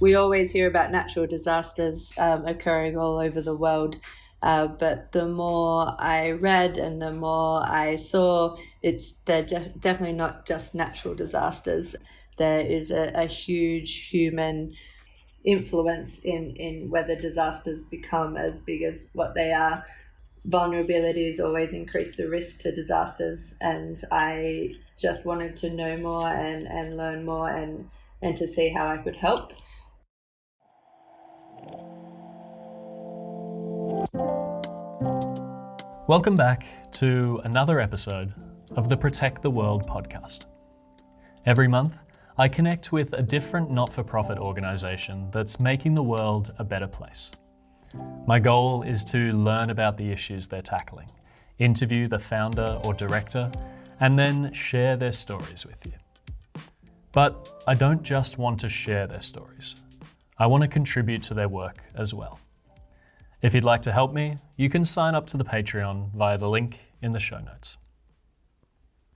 We always hear about natural disasters occurring all over the world, but the more I read and the more I saw, they're definitely not just natural disasters. There is a huge human influence in whether disasters become as big as what they are. Vulnerabilities always increase the risk to disasters, and I just wanted to know more and learn more and to see how I could help. Welcome back to another episode of the Protect the World podcast. Every month, I connect with a different not-for-profit organisation that's making the world a better place. My goal is to learn about the issues they're tackling, interview the founder or director, and then share their stories with you. But I don't just want to share their stories. I want to contribute to their work as well. If you'd like to help me, you can sign up to the Patreon via the link in the show notes.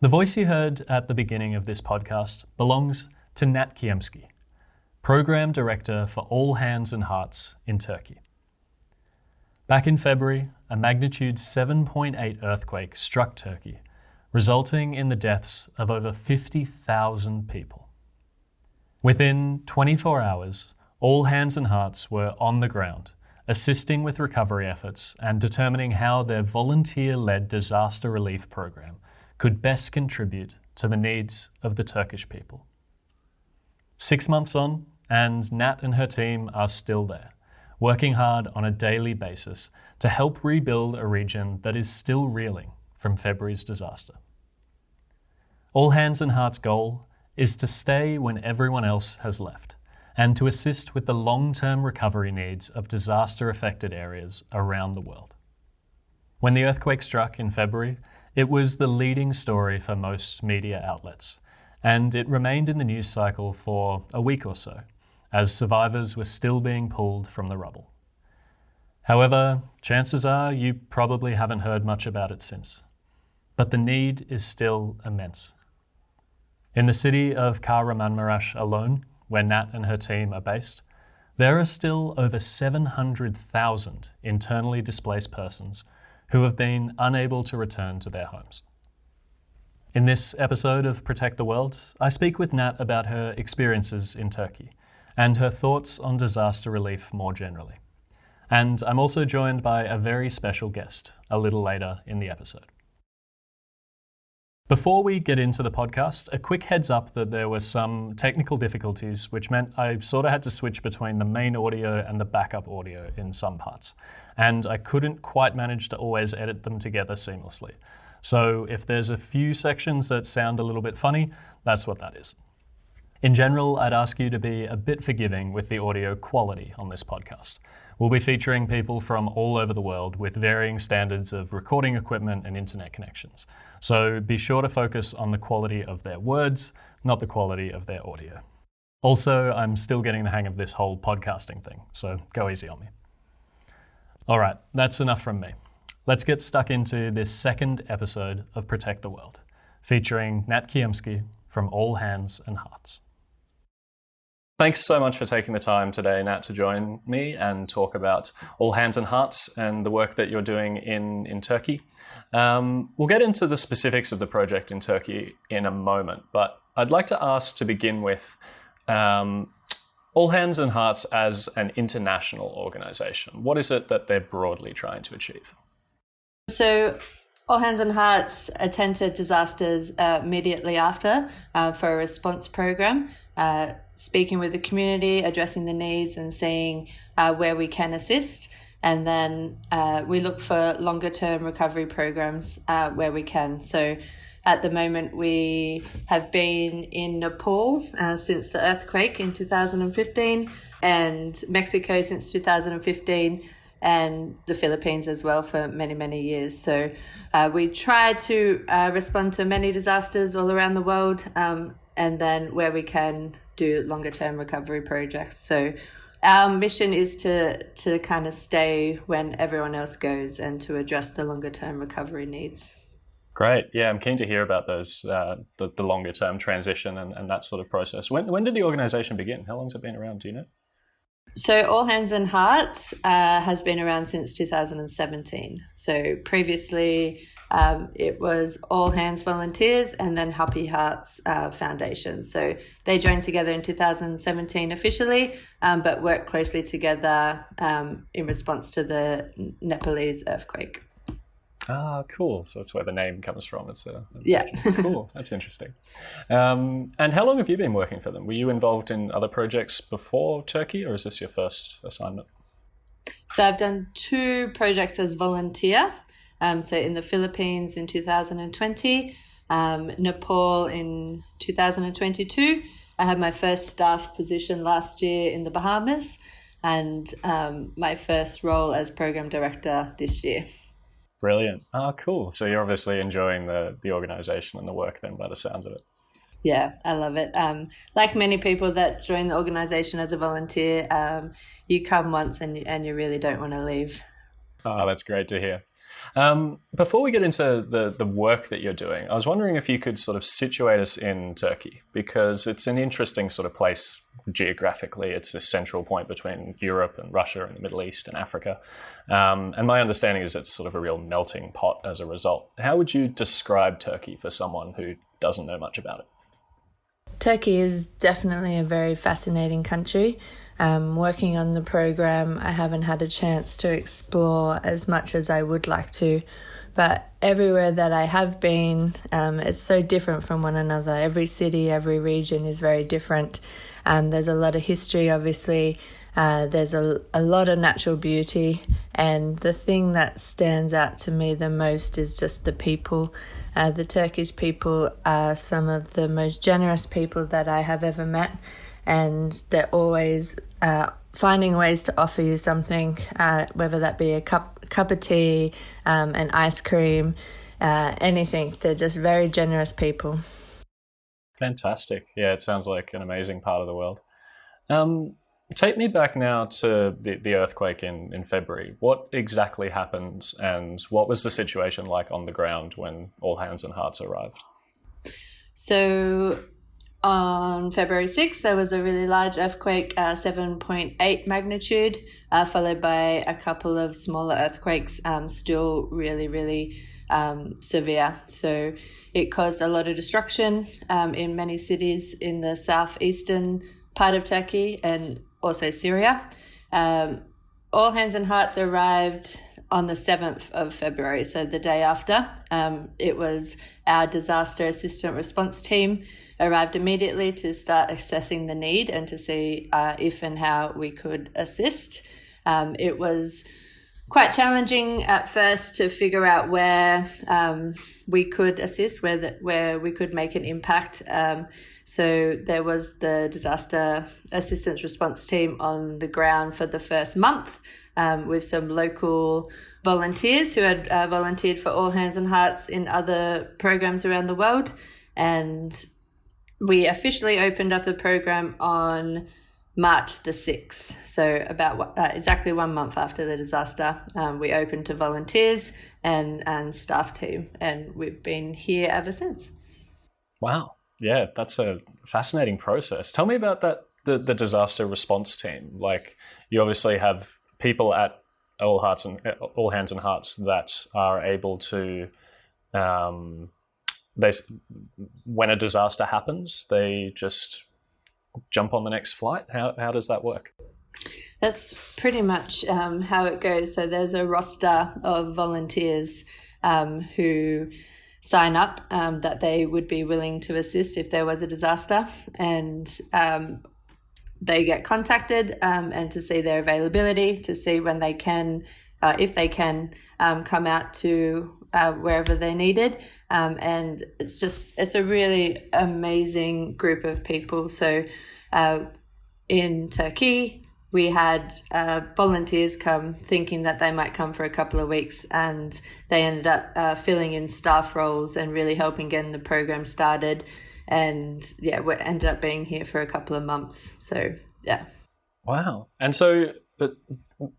The voice you heard at the beginning of this podcast belongs to Nat Kiemski, Program Director for All Hands and Hearts in Turkey. Back in February, a magnitude 7.8 earthquake struck Turkey, resulting in the deaths of over 50,000 people. Within 24 hours, All Hands and Hearts were on the ground, assisting with recovery efforts and determining how their volunteer-led disaster relief program could best contribute to the needs of the Turkish people. 6 months on, and Nat and her team are still there, working hard on a daily basis to help rebuild a region that is still reeling from February's disaster. All Hands and Hearts' goal is to stay when everyone else has left, and to assist with the long-term recovery needs of disaster-affected areas around the world. When the earthquake struck in February, it was the leading story for most media outlets, and it remained in the news cycle for a week or so, as survivors were still being pulled from the rubble. However, chances are you probably haven't heard much about it since. But the need is still immense. In the city of Kahramanmaraş alone, where Nat and her team are based, there are still over 700,000 internally displaced persons who have been unable to return to their homes. In this episode of Protect the World, I speak with Nat about her experiences in Turkey and her thoughts on disaster relief more generally. And I'm also joined by a very special guest a little later in the episode. Before we get into the podcast, a quick heads up that there were some technical difficulties, which meant I sort of had to switch between the main audio and the backup audio in some parts. And I couldn't quite manage to always edit them together seamlessly. So if there's a few sections that sound a little bit funny, that's what that is. In general, I'd ask you to be a bit forgiving with the audio quality on this podcast. We'll be featuring people from all over the world with varying standards of recording equipment and internet connections. So be sure to focus on the quality of their words, not the quality of their audio. Also, I'm still getting the hang of this whole podcasting thing, so go easy on me. All right, that's enough from me. Let's get stuck into this second episode of Protect the World, featuring Nat Kiemski from All Hands and Hearts. Thanks so much for taking the time today, Nat, to join me and talk about All Hands and Hearts and the work that you're doing in Turkey. We'll get into the specifics of the project in Turkey in a moment, but I'd like to ask to begin with All Hands and Hearts as an international organisation. What is it that they're broadly trying to achieve? So All Hands and Hearts attend to disasters immediately after for a response program, speaking with the community, addressing the needs and seeing where we can assist. And then we look for longer term recovery programs where we can. So at the moment, we have been in Nepal since the earthquake in 2015 and Mexico since 2015. And the Philippines as well for many, many years. So we try to respond to many disasters all around the world, and then where we can do longer term recovery projects. So our mission is to kind of stay when everyone else goes and to address the longer term recovery needs. Great. Yeah, I'm keen to hear about those, the longer term transition and that sort of process. When did the organisation begin? How long has it been around? Do you know? So All Hands and Hearts has been around since 2017. So previously it was All Hands Volunteers and then Happy Hearts Foundation. So they joined together in 2017 officially, but worked closely together in response to the Nepalese earthquake. Ah, cool. So that's where the name comes from. Yeah. Cool. That's interesting. And how long have you been working for them? Were you involved in other projects before Turkey, or is this your first assignment? So I've done 2 projects as volunteer. So in the Philippines in 2020, Nepal in 2022. I had my first staff position last year in the Bahamas, and my first role as program director this year. Brilliant. Oh, cool. So you're obviously enjoying the organisation and the work then, by the sounds of it. Yeah, I love it. Like many people that join the organisation as a volunteer, you come once and you really don't want to leave. Oh, that's great to hear. Before we get into the work that you're doing, I was wondering if you could sort of situate us in Turkey, because it's an interesting sort of place geographically. It's this central point between Europe and Russia and the Middle East and Africa. And my understanding is it's sort of a real melting pot as a result. How would you describe Turkey for someone who doesn't know much about it? Turkey is definitely a very fascinating country. Working on the program, I haven't had a chance to explore as much as I would like to, but everywhere that I have been, it's so different from one another. Every city, every region is very different. There's a lot of history, obviously. There's a lot of natural beauty, and the thing that stands out to me the most is just the people. The Turkish people are some of the most generous people that I have ever met, and they're always finding ways to offer you something, whether that be a cup of tea, an ice cream, anything. They're just very generous people. Fantastic. Yeah, it sounds like an amazing part of the world. Take me back now to the earthquake in February. What exactly happened, and what was the situation like on the ground when All Hands and Hearts arrived? So on February 6th, there was a really large earthquake, 7.8 magnitude, followed by a couple of smaller earthquakes, still really, really severe. So it caused a lot of destruction in many cities in the southeastern part of Turkey and also Syria. All Hands and Hearts arrived on the 7th of February, so the day after. It was our disaster assistant response team arrived immediately to start assessing the need and to see if and how we could assist. It was quite challenging at first to figure out where we could assist, where we could make an impact. So there was the disaster assistance response team on the ground for the first month with some local volunteers who had volunteered for All Hands and Hearts in other programs around the world. And we officially opened up the program on March the 6th. So about exactly 1 month after the disaster, we opened to volunteers and staff team, and we've been here ever since. Wow. Yeah, that's a fascinating process. Tell me about that, the disaster response team. Like, you obviously have people at All Hands and Hearts that are able to, when a disaster happens, they just jump on the next flight. How does that work? That's pretty much how it goes. So there's a roster of volunteers who sign up that they would be willing to assist if there was a disaster, and they get contacted and to see their availability, to see when they can, if they can, come out to wherever they're needed. And it's a really amazing group of people. So in Turkey, we had volunteers come thinking that they might come for a couple of weeks, and they ended up filling in staff roles and really helping getting the program started. And yeah, we ended up being here for a couple of months. So yeah. Wow. And so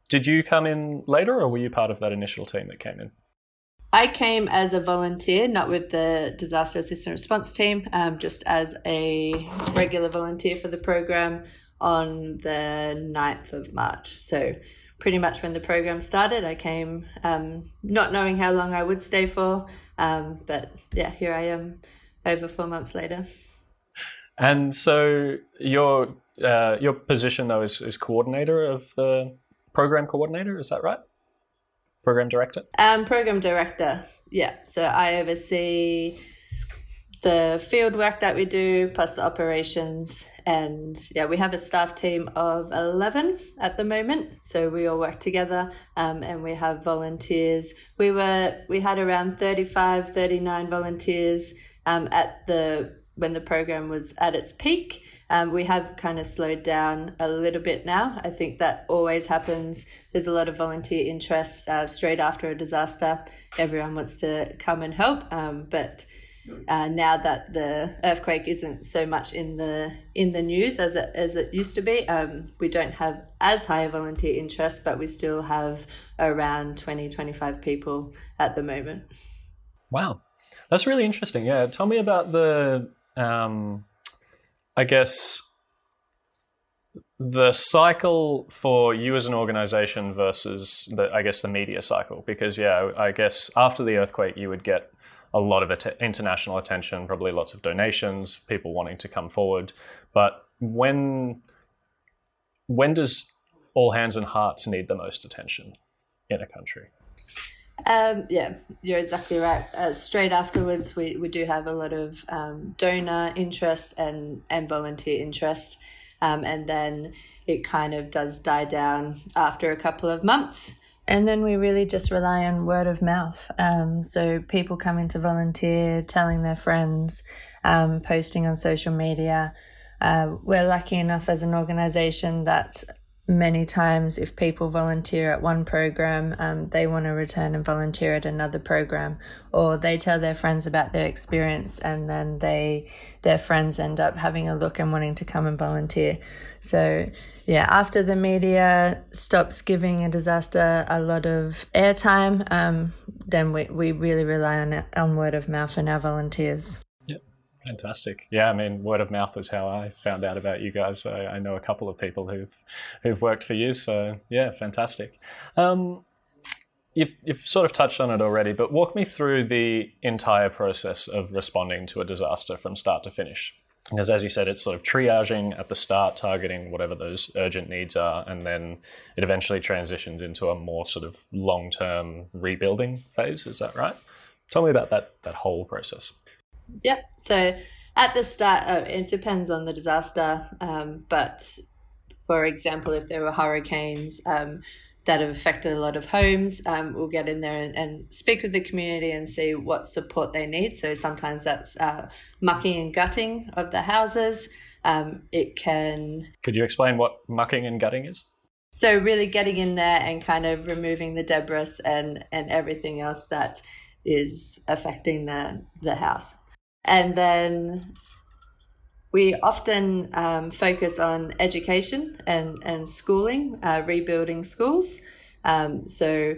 did you come in later, or were you part of that initial team that came in? I came as a volunteer, not with the disaster assistant response team, just as a regular volunteer for the program on the 9th of March. So pretty much when the program started, I came not knowing how long I would stay for. But yeah, here I am over 4 months later. And so your position, though, is coordinator of the program coordinator, is that right? Program director? Program director, yeah. So I oversee the field work that we do, plus the operations. And yeah, we have a staff team of 11 at the moment. So we all work together, and we have volunteers. We had around 35, 39 volunteers when the program was at its peak. We have kind of slowed down a little bit now. I think that always happens. There's a lot of volunteer interest straight after a disaster. Everyone wants to come and help. But now that the earthquake isn't so much in the news as it used to be, we don't have as high a volunteer interest, but we still have around 20, 25 people at the moment. Wow. That's really interesting. Yeah. Tell me about the I guess the cycle for you as an organization versus the media cycle, because I guess after the earthquake you would get a lot of international attention, probably lots of donations, people wanting to come forward. But when does All Hands and Hearts need the most attention in a country? Yeah, you're exactly right. Straight afterwards, we do have a lot of donor interest and volunteer interest. And then it kind of does die down after a couple of months. And then we really just rely on word of mouth. So people coming to volunteer, telling their friends, posting on social media. We're lucky enough as an organisation that many times if people volunteer at one program, they want to return and volunteer at another program, or they tell their friends about their experience and then their friends end up having a look and wanting to come and volunteer. So yeah, after the media stops giving a disaster a lot of airtime, then we really rely on word of mouth and our volunteers. Fantastic. Yeah, I mean, word of mouth was how I found out about you guys. So I know a couple of people who've worked for you. So yeah, fantastic. You've sort of touched on it already, but walk me through the entire process of responding to a disaster from start to finish. Because as you said, it's sort of triaging at the start, targeting whatever those urgent needs are, and then it eventually transitions into a more sort of long-term rebuilding phase. Is that right? Tell me about that whole process. Yeah, so at the start, it depends on the disaster, but for example, if there were hurricanes that have affected a lot of homes, we'll get in there and speak with the community and see what support they need. So sometimes that's mucking and gutting of the houses. Could you explain what mucking and gutting is? So really getting in there and kind of removing the debris and everything else that is affecting the house. And then we often focus on education and schooling, rebuilding schools. So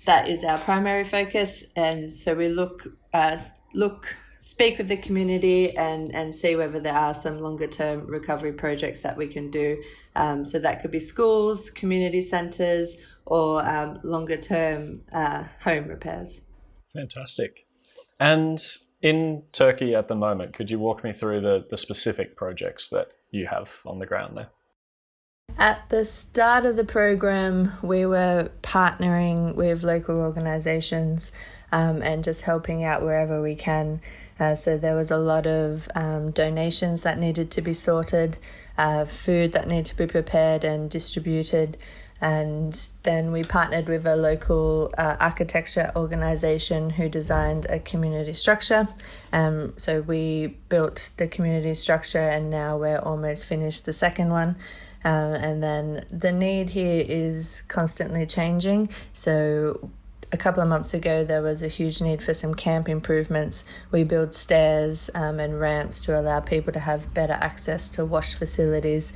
that is our primary focus. And so we speak with the community and see whether there are some longer term recovery projects that we can do. So that could be schools, community centres, or longer term home repairs. Fantastic. And in Turkey at the moment, could you walk me through the specific projects that you have on the ground there? At the start of the program, we were partnering with local organisations and just helping out wherever we can. So there was a lot of donations that needed to be sorted, food that needed to be prepared and distributed. And then we partnered with a local architecture organisation who designed a community structure. So we built the community structure and now we're almost finished the second one. And then the need here is constantly changing. So a couple of months ago, there was a huge need for some camp improvements. We built stairs and ramps to allow people to have better access to wash facilities,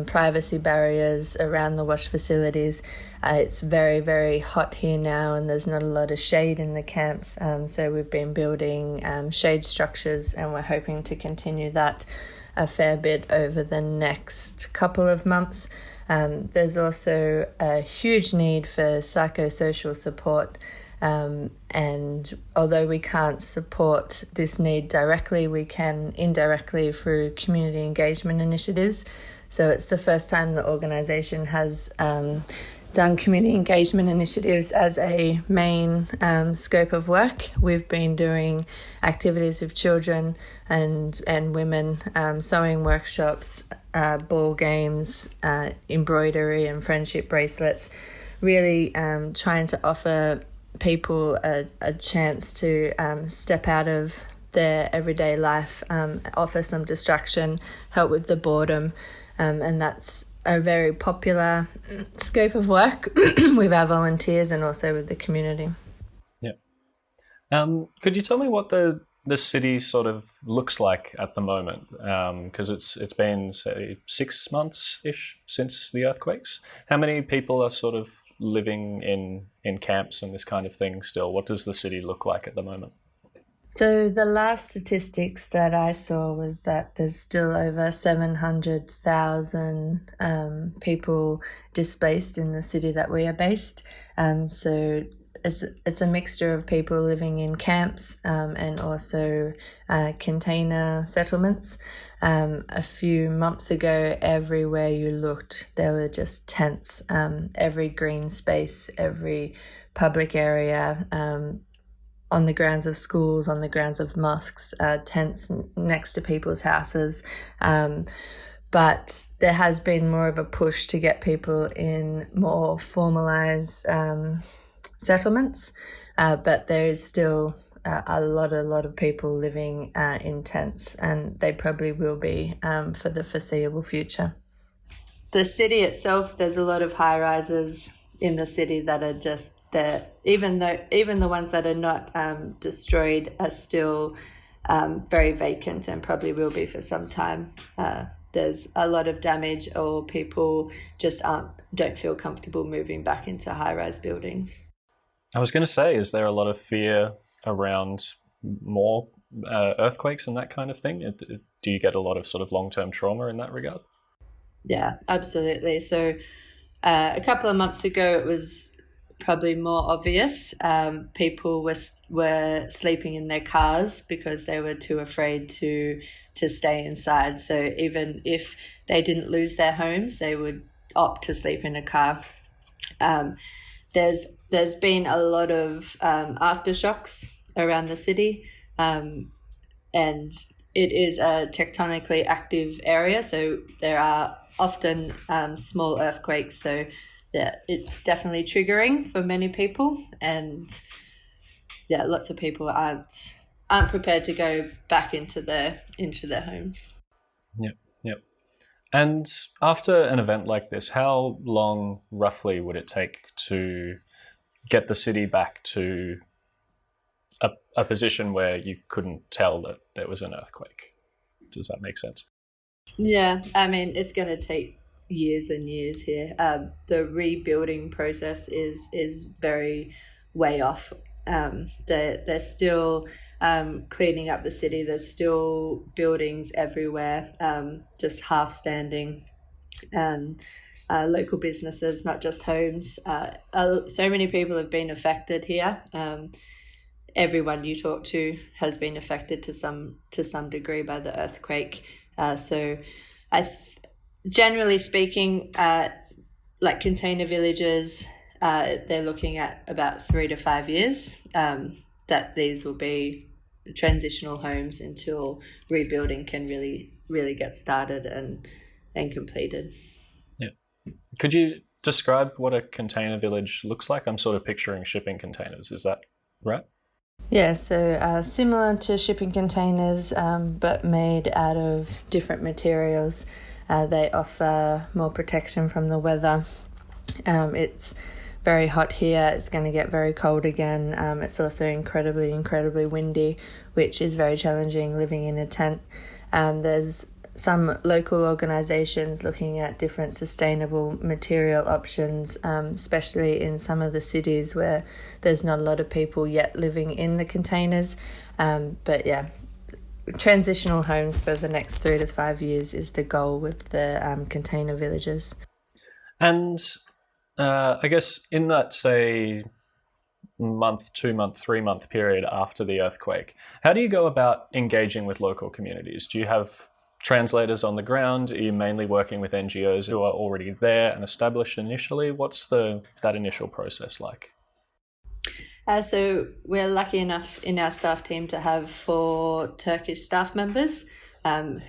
privacy barriers around the wash facilities. It's very, very hot here now and there's not a lot of shade in the camps. So we've been building shade structures and we're hoping to continue that. a fair bit over the next couple of months. There's also a huge need for psychosocial support. And although we can't support this need directly, we can indirectly through community engagement initiatives. So it's the first time the organisation has done community engagement initiatives as a main scope of work. We've been doing activities with children and women, sewing workshops, ball games, embroidery and friendship bracelets, really trying to offer people a chance to step out of their everyday life, offer some distraction, help with the boredom, and that's a very popular scope of work with our volunteers and also with the community. Yeah. Could you tell me what the city sort of looks like at the moment? Because it's been, say, 6 months-ish since the earthquakes. How many people are sort of living in camps and this kind of thing still? What does the city look like at the moment? So the last statistics that I saw was that there's still over 700,000 people displaced in the city that we are based. So it's a mixture of people living in camps and also container settlements. A few months ago, everywhere you looked, there were just tents. Every green space, every public area, on the grounds of schools, on the grounds of mosques, tents next to people's houses. But there has been more of a push to get people in more formalised settlements, but there is still a lot of people living in tents, and they probably will be for the foreseeable future. The city itself, there's a lot of high-rises in the city that are just there. Even the ones that are not destroyed are still very vacant and probably will be for some time. There's a lot of damage, or people just don't feel comfortable moving back into high-rise buildings. I was going to say, is there a lot of fear around more earthquakes and that kind of thing? Do you get a lot of sort of long-term trauma in that regard? Yeah, absolutely. So a couple of months ago, it was probably more obvious. People were sleeping in their cars because they were too afraid to stay inside. So even if they didn't lose their homes, they would opt to sleep in a car. There's been a lot of aftershocks around the city, and it is a tectonically active area, so there are often small earthquakes. So yeah, it's definitely triggering for many people, and yeah, lots of people aren't prepared to go back into their homes. Yep. And after an event like this, how long roughly would it take to get the city back to a position where you couldn't tell that there was an earthquake? Does that make sense? Yeah, I mean, it's going to take years and years here. The rebuilding process is very way off. They're still cleaning up the city. There's still buildings everywhere, just half standing, and local businesses, not just homes. So many people have been affected here. Everyone you talk to has been affected to some degree by the earthquake. So generally speaking, like container villages, they're looking at about 3 to 5 years that these will be transitional homes until rebuilding can really get started and completed. Yeah. Could you describe what a container village looks like? I'm sort of picturing shipping containers. Is that right? Yeah, so similar to shipping containers, but made out of different materials. They offer more protection from the weather. It's very hot here. It's going to get very cold again. It's also incredibly windy, which is very challenging living in a tent. There's some local organisations looking at different sustainable material options, especially in some of the cities where there's not a lot of people yet living in the containers. But yeah, transitional homes for the next 3 to 5 years is the goal with the container villages. And I guess in that, say, month, 2 month, 3 month period after the earthquake, how do you go about engaging with local communities? Do you have translators on the ground? Are you mainly working with NGOs who are already there and established initially? What's that initial process like? So we're lucky enough in our staff team to have 4 Turkish staff members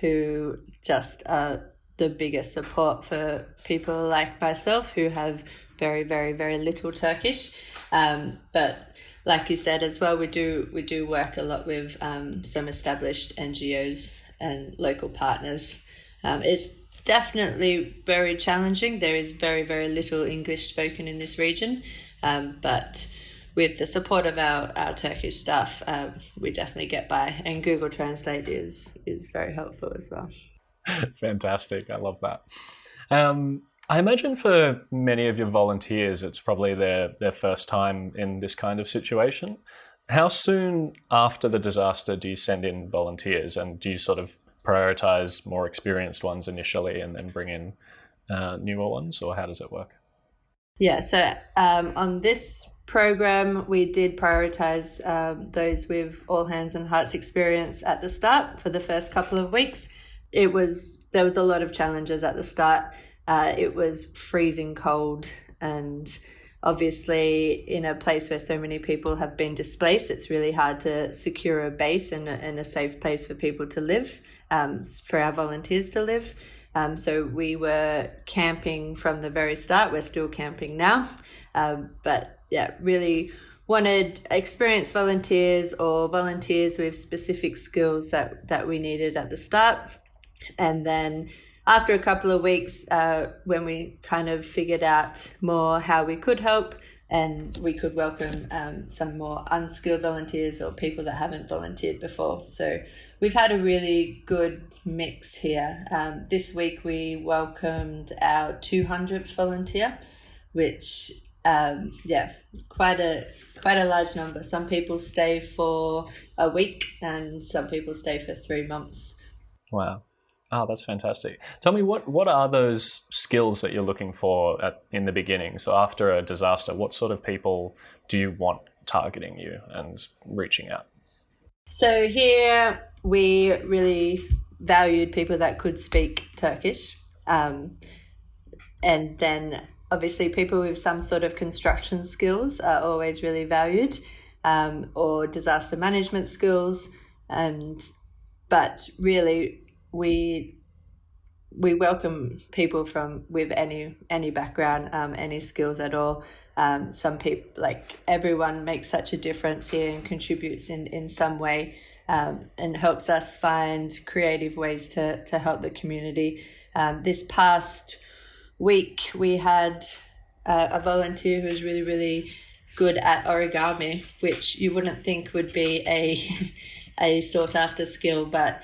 who just are the biggest support for people like myself who have very, very, very little Turkish. But like you said as well, we do work a lot with some established NGOs and local partners. It's definitely very challenging. There is very, very little English spoken in this region, but with the support of our Turkish staff, we definitely get by. And Google Translate is very helpful as well. Fantastic. I love that. I imagine for many of your volunteers, it's probably their first time in this kind of situation. How soon after the disaster do you send in volunteers, and do you sort of prioritize more experienced ones initially and then bring in newer ones, or how does it work? Yeah, so on this program, we did prioritize those with all hands and hearts experience at the start for the first couple of weeks. There was a lot of challenges at the start. It was freezing cold, and obviously in a place where so many people have been displaced, it's really hard to secure a base and a safe place for people to live, for our volunteers to live. So we were camping from the very start. We're still camping now, but yeah, really wanted experienced volunteers or volunteers with specific skills that we needed at the start. And then after a couple of weeks, when we kind of figured out more how we could help and we could welcome some more unskilled volunteers or people that haven't volunteered before. So we've had a really good mix here. This week we welcomed our 200th volunteer, which, quite a large number. Some people stay for a week and some people stay for 3 months. Wow. Oh, that's fantastic. Tell me, what are those skills that you're looking for in the beginning? So after a disaster, what sort of people do you want targeting you and reaching out? So here we really valued people that could speak Turkish. And then obviously people with some sort of construction skills are always really valued, or disaster management skills. But really, we welcome people with any background, any skills at all. Some people, like everyone, makes such a difference here and contributes in some way, and helps us find creative ways to help the community. This past week we had a volunteer who was really, really good at origami, which you wouldn't think would be a sought after skill, but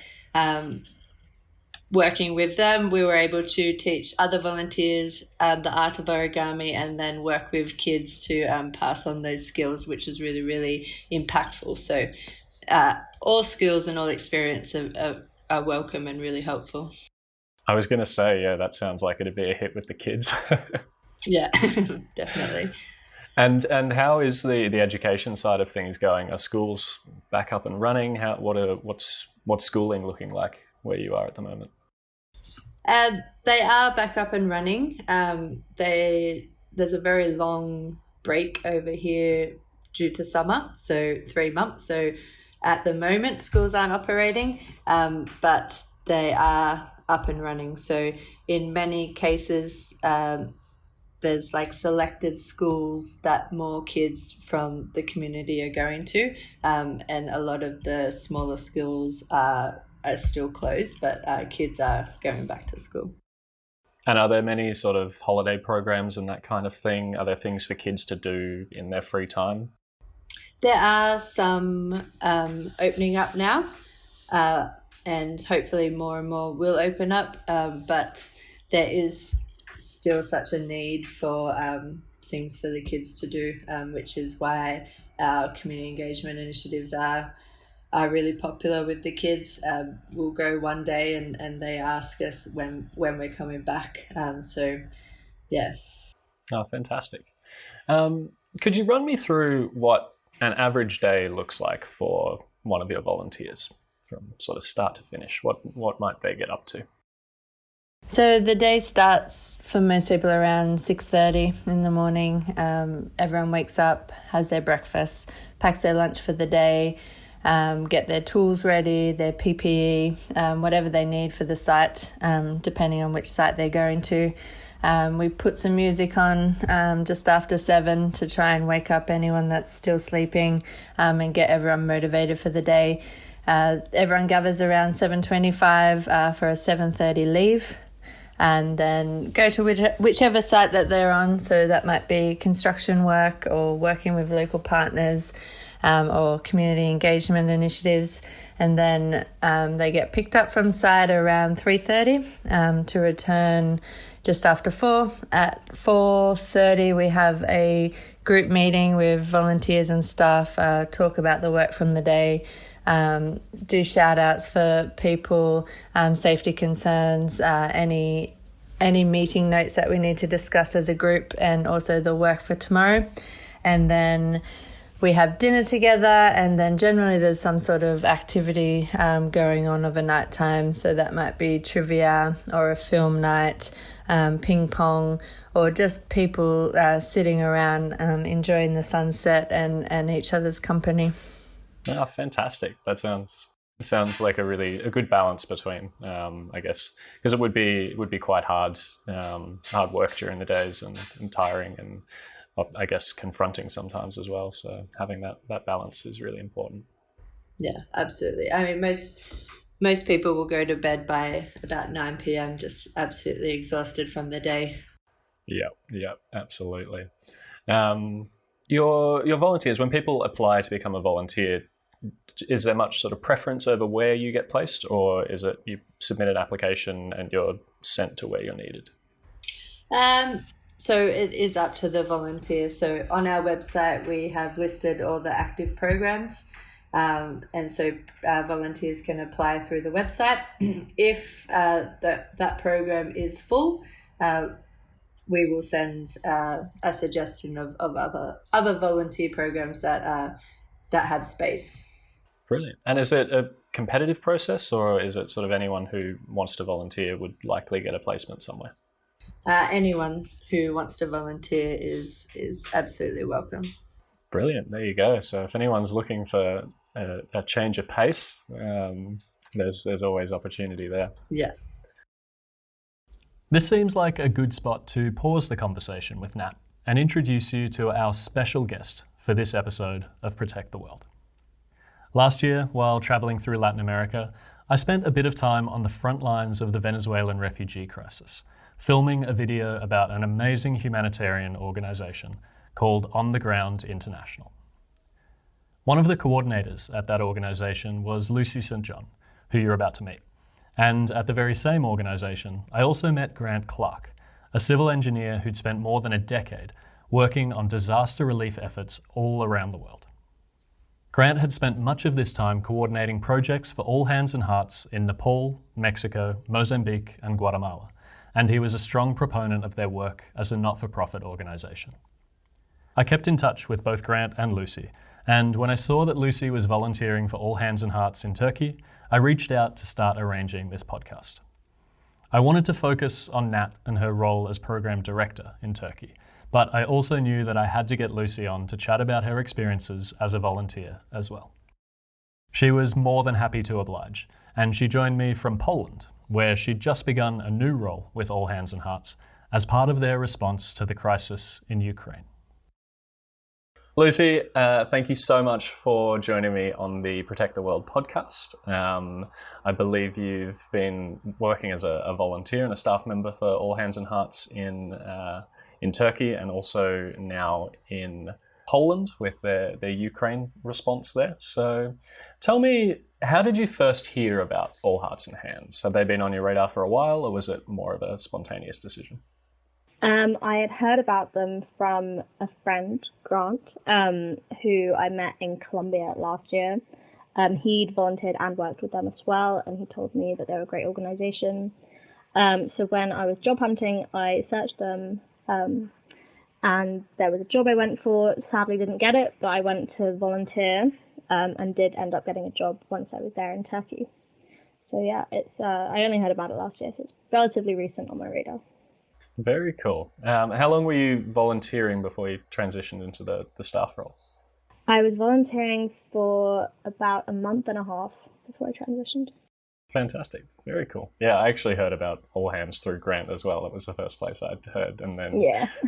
working with them, we were able to teach other volunteers the art of origami and then work with kids to pass on those skills, which was really, really impactful. So all skills and all experience are welcome and really helpful. I was going to say, yeah, that sounds like it'd be a hit with the kids. Yeah, definitely. And how is the education side of things going? Are schools back up and running? What's schooling looking like where you are at the moment? They are back up and running. There's a very long break over here due to summer, so 3 months. So at the moment, schools aren't operating, but they are up and running. So in many cases, there's like selected schools that more kids from the community are going to, and a lot of the smaller schools are still closed, but kids are going back to school. And are there many sort of holiday programs and that kind of thing? Are there things for kids to do in their free time? There are some opening up now, and hopefully more and more will open up, but there is still such a need for things for the kids to do, which is why our community engagement initiatives are are really popular with the kids. We'll go one day and they ask us when we're coming back. So, yeah. Oh, fantastic. Could you run me through what an average day looks like for one of your volunteers from sort of start to finish? What might they get up to? So the day starts for most people around 6:30 in the morning. Everyone wakes up, has their breakfast, packs their lunch for the day, get their tools ready, their PPE, whatever they need for the site, depending on which site they're going to. We put some music on just after 7 to try and wake up anyone that's still sleeping, and get everyone motivated for the day. Everyone gathers around 7:25 for a 7:30 leave, and then go to whichever site that they're on. So that might be construction work or working with local partners, or community engagement initiatives. And then they get picked up from site around 3:30 to return just after 4. At 4:30 we have a group meeting with volunteers and staff, talk about the work from the day, do shout outs for people, safety concerns, any meeting notes that we need to discuss as a group, and also the work for tomorrow. And then we have dinner together, and then generally there's some sort of activity going on of a night time. So that might be trivia or a film night, ping pong, or just people sitting around enjoying the sunset and each other's company. Oh, fantastic. That sounds like a good balance between, I guess, because it would be quite hard work during the days and tiring and, I guess, confronting sometimes as well. So having that balance is really important. Yeah, absolutely. I mean, most people will go to bed by about 9 p.m. just absolutely exhausted from the day. Yeah, absolutely. Your volunteers, when people apply to become a volunteer, is there much sort of preference over where you get placed, or is it you submit an application and you're sent to where you're needed? So it is up to the volunteer. So on our website, we have listed all the active programs. And so volunteers can apply through the website. If that program is full, we will send a suggestion of other volunteer programs that have space. Brilliant. And is it a competitive process, or is it sort of anyone who wants to volunteer would likely get a placement somewhere? Anyone who wants to volunteer is absolutely welcome. Brilliant. There you go. So if anyone's looking for a change of pace, there's always opportunity there. Yeah. This seems like a good spot to pause the conversation with Nat and introduce you to our special guest for this episode of Protect the World. Last year, while traveling through Latin America, I spent a bit of time on the front lines of the Venezuelan refugee crisis, filming a video about an amazing humanitarian organisation called On the Ground International. One of the coordinators at that organisation was Lucy StJohn, who you're about to meet. And at the very same organisation, I also met Grant Clark, a civil engineer who'd spent more than a decade working on disaster relief efforts all around the world. Grant had spent much of this time coordinating projects for All Hands and Hearts in Nepal, Mexico, Mozambique, and Guatemala, and he was a strong proponent of their work as a not-for-profit organisation. I kept in touch with both Grant and Lucy, and when I saw that Lucy was volunteering for All Hands and Hearts in Turkey, I reached out to start arranging this podcast. I wanted to focus on Nat and her role as program director in Turkey, but I also knew that I had to get Lucy on to chat about her experiences as a volunteer as well. She was more than happy to oblige, and she joined me from Poland, where she'd just begun a new role with All Hands and Hearts as part of their response to the crisis in Ukraine. Lucy, thank you so much for joining me on the Protect the World podcast. I believe you've been working as a volunteer and a staff member for All Hands and Hearts in Turkey, and also now in Poland with their Ukraine response there. So tell me, how did you first hear about All Hearts and Hands? Have they been on your radar for a while, or was it more of a spontaneous decision? I had heard about them from a friend, Grant, who I met in Colombia last year. He'd volunteered and worked with them as well, and he told me that they were a great organisation. So when I was job hunting, I searched them, and there was a job I went for. Sadly, didn't get it, but I went to volunteer and did end up getting a job once I was there in Turkey. So yeah, it's I only heard about it last year, so it's relatively recent on my radar. Very cool. How long were you volunteering before you transitioned into the staff role? I was volunteering for about a month and a half before I transitioned. Fantastic. Very cool. Yeah, I actually heard about All Hands through Grant as well. It was the first place I'd heard. And then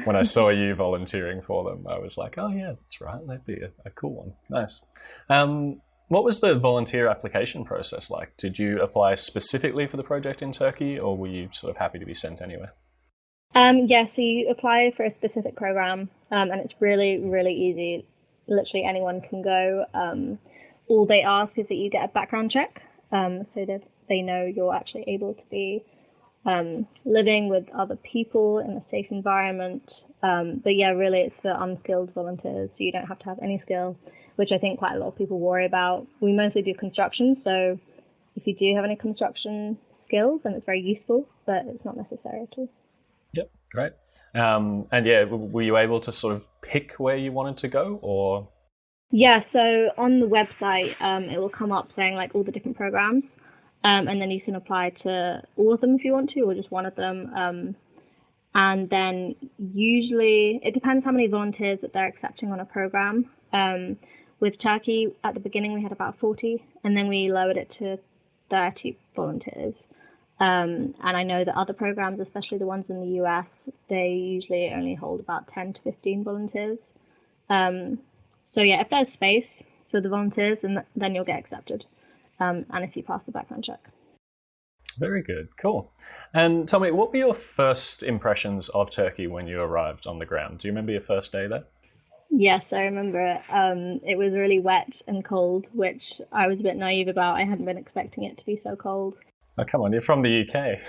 when I saw you volunteering for them, I was like, oh yeah, that's right. That'd be a cool one. Nice. What was the volunteer application process like? Did you apply specifically for the project in Turkey, or were you sort of happy to be sent anywhere? Yeah, so you apply for a specific program, and it's really, really easy. Literally anyone can go. All they ask is that you get a background check, so that they know you're actually able to be living with other people in a safe environment. But yeah, really it's for unskilled volunteers, so you don't have to have any skill, which I think quite a lot of people worry about. We mostly do construction, so if you do have any construction skills, then it's very useful, but it's not necessary at all. Yep, great. And yeah, were you able to sort of pick where you wanted to go, or? Yeah, so on the website, it will come up saying like all the different programs, and then you can apply to all of them if you want to, or just one of them. And then usually, it depends how many volunteers that they're accepting on a program. With Turkey, at the beginning we had about 40, and then we lowered it to 30 volunteers. And I know that other programs, especially the ones in the US, they usually only hold about 10 to 15 volunteers. So yeah, if there's space for the volunteers, then you'll get accepted. And if you pass the background check. Very good, cool. And tell me, what were your first impressions of Turkey when you arrived on the ground? Do you remember your first day there? Yes, I remember it. It was really wet and cold, which I was a bit naive about. I hadn't been expecting it to be so cold. Oh, come on, you're from the UK.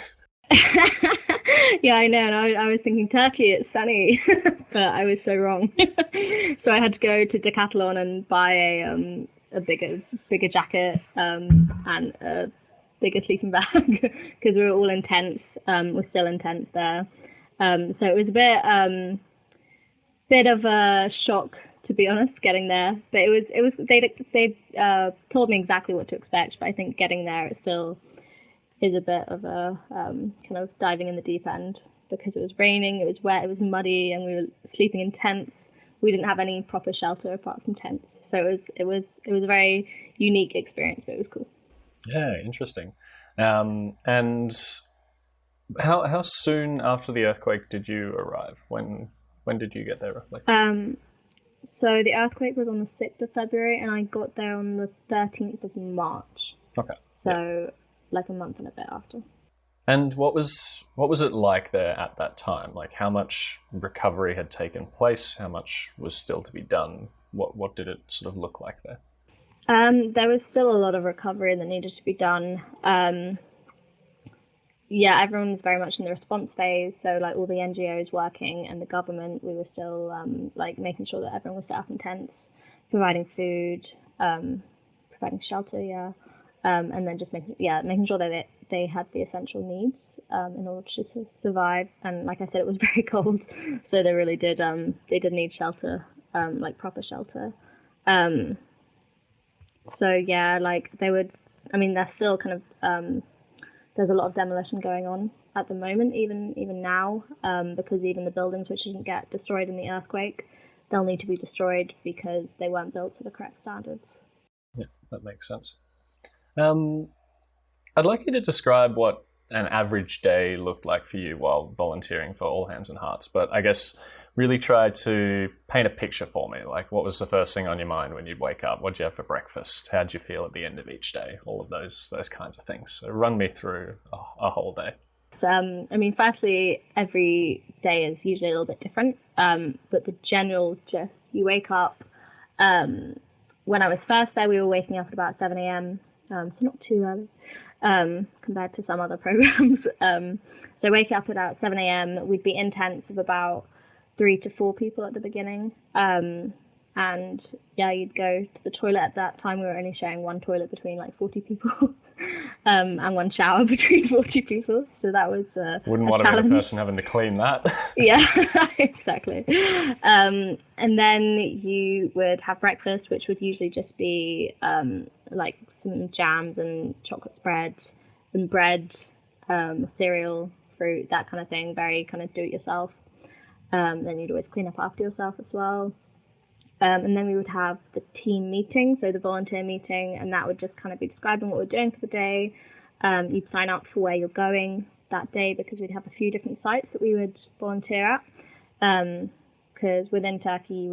Yeah, I know, and I was thinking Turkey, it's sunny, but I was so wrong. So I had to go to Decathlon and buy a bigger jacket and a bigger sleeping bag because we were all in tents. We're still in tents there, so it was a bit of a shock, to be honest, getting there. But it was they told me exactly what to expect, but I think getting there it still is a bit of a kind of diving in the deep end, because it was raining, it was wet, it was muddy, and we were sleeping in tents. We didn't have any proper shelter apart from tents, so it was a very unique experience, but it was cool. Yeah, interesting. And how soon after the earthquake did you arrive? When did you get there roughly? So the earthquake was on the 6th of February, and I got there on the 13th of March. Okay. So like a month and a bit after. And what was it like there at that time? Like, how much recovery had taken place? How much was still to be done? What did it sort of look like there? There was still a lot of recovery that needed to be done. Yeah, everyone was very much in the response phase. So like all the NGOs working and the government, we were still like making sure that everyone was set up in tents, providing food, providing shelter, and then just making sure that they had the essential needs in order to survive. And like I said, it was very cold, so they really did need shelter, like proper shelter. So yeah, like they're still kind of there's a lot of demolition going on at the moment, even now, because even the buildings which didn't get destroyed in the earthquake, they'll need to be destroyed because they weren't built to the correct standards. Yeah, that makes sense. I'd like you to describe what an average day looked like for you while volunteering for All Hands and Hearts, but I guess really try to paint a picture for me. Like, what was the first thing on your mind when you'd wake up? What'd you have for breakfast? How'd you feel at the end of each day? All of those kinds of things. So run me through a whole day. Firstly, every day is usually a little bit different, but the general gist, you wake up. When I was first there, we were waking up at about 7 a.m., so not too early compared to some other programs. So waking up at about 7 a.m., we'd be in tents of about 3 to 4 people at the beginning. And yeah, you'd go to the toilet. At that time, we were only sharing one toilet between like 40 people, and one shower between 40 people. So that was wouldn't want to be the person having to clean that. Yeah, exactly. And then you would have breakfast, which would usually just be like some jams and chocolate spreads and bread, cereal, fruit, that kind of thing. Very kind of do-it-yourself. Then you'd always clean up after yourself as well. And then we would have the team meeting, so the volunteer meeting, and that would just kind of be describing what we're doing for the day. You'd sign up for where you're going that day, because we'd have a few different sites that we would volunteer at. Because within Turkey,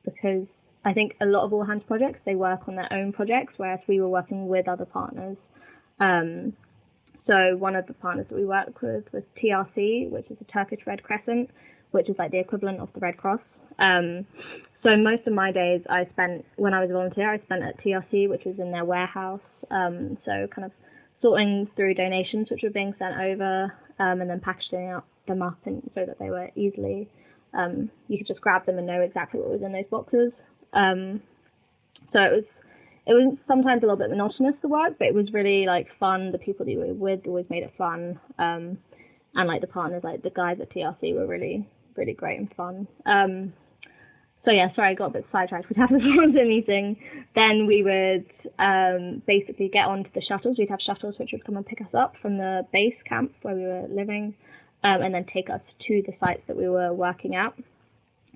because I think a lot of all hands projects, they work on their own projects, whereas we were working with other partners. So one of the partners that we worked with was TRC, which is the Turkish Red Crescent, which is like the equivalent of the Red Cross. So most of my days when I was a volunteer, I spent at TRC, which was in their warehouse. So kind of sorting through donations which were being sent over, and then packaging them up and so that they were easily, you could just grab them and know exactly what was in those boxes. So it was sometimes a little bit monotonous, the work, but it was really like fun. The people that you were with always made it fun. And like the partners, like the guys at TRC were really, really great and fun. So yeah, sorry, I got a bit sidetracked. We'd have the volunteer meeting. Then we would basically get onto the shuttles. We'd have shuttles which would come and pick us up from the base camp where we were living, and then take us to the sites that we were working at.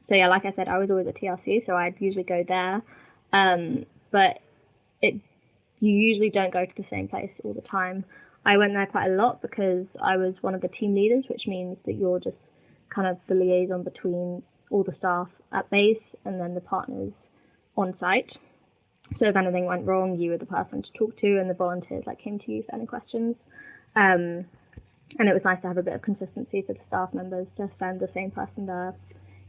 So yeah, like I said, I was always at TRC, so I'd usually go there. But you usually don't go to the same place all the time. I went there quite a lot because I was one of the team leaders, which means that you're just kind of the liaison between all the staff at base and then the partners on site. So if anything went wrong, you were the person to talk to, and the volunteers came to you for any questions. And it was nice to have a bit of consistency for the staff members to send the same person there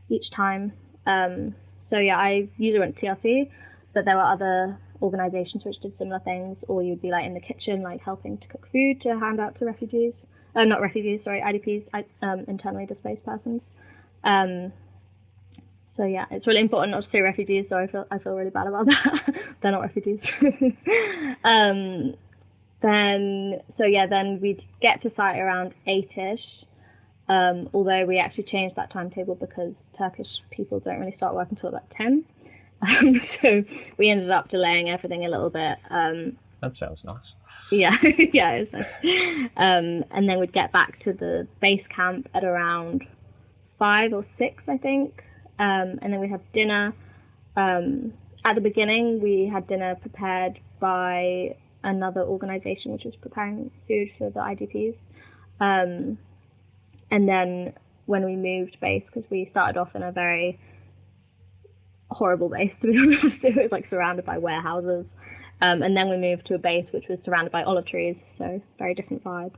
each time. So yeah, I usually went to TRC, but there were other organisations which did similar things, or you'd be in the kitchen, helping to cook food to hand out to refugees. Not refugees, sorry, IDPs, internally displaced persons. So yeah, it's really important not to say refugees, so I feel really bad about that. They're not refugees. Then we'd get to site around 8ish, although we actually changed that timetable because Turkish people don't really start work until about 10. So we ended up delaying everything a little bit. That sounds nice. Yeah, yeah, it's nice. And then we'd get back to the base camp at around 5 or 6, I think. And then we'd have dinner. At the beginning, we had dinner prepared by another organisation which was preparing food for the IDPs. And then when we moved base, because we started off in a very horrible base, to be honest, it was surrounded by warehouses. And then we moved to a base which was surrounded by olive trees, so very different vibe.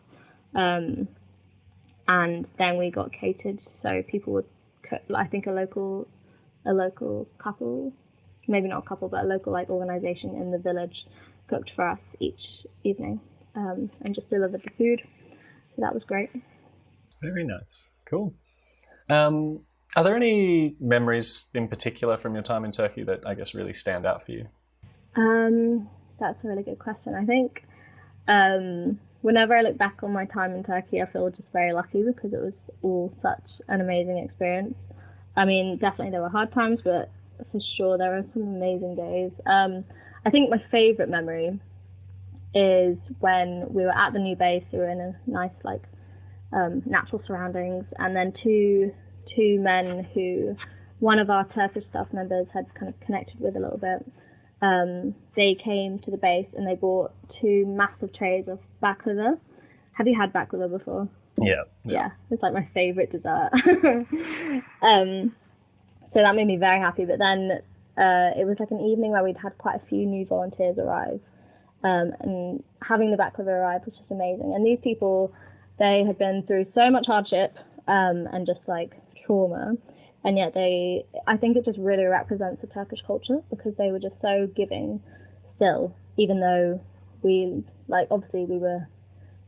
And then we got catered, so people would cook. I think a local couple, maybe not a couple, but a local organisation in the village cooked for us each evening, and just delivered the food. So that was great. Very nice. Cool. Are there any memories in particular from your time in Turkey that I guess really stand out for you? That's a really good question. I think whenever I look back on my time in Turkey, I feel just very lucky because it was all such an amazing experience. I mean, definitely there were hard times, but for sure there were some amazing days. I think my favourite memory is when we were at the new base. We were in a nice, natural surroundings, and then two men who one of our Turkish staff members had kind of connected with a little bit. They came to the base and they bought 2 massive trays of baklava. Have you had baklava before? Yeah, it's my favorite dessert. So that made me very happy. But then it was an evening where we'd had quite a few new volunteers arrive, and having the baklava arrive was just amazing. And these people, they had been through so much hardship and just trauma. And yet I think it just really represents the Turkish culture because they were just so giving still, even though we, obviously we were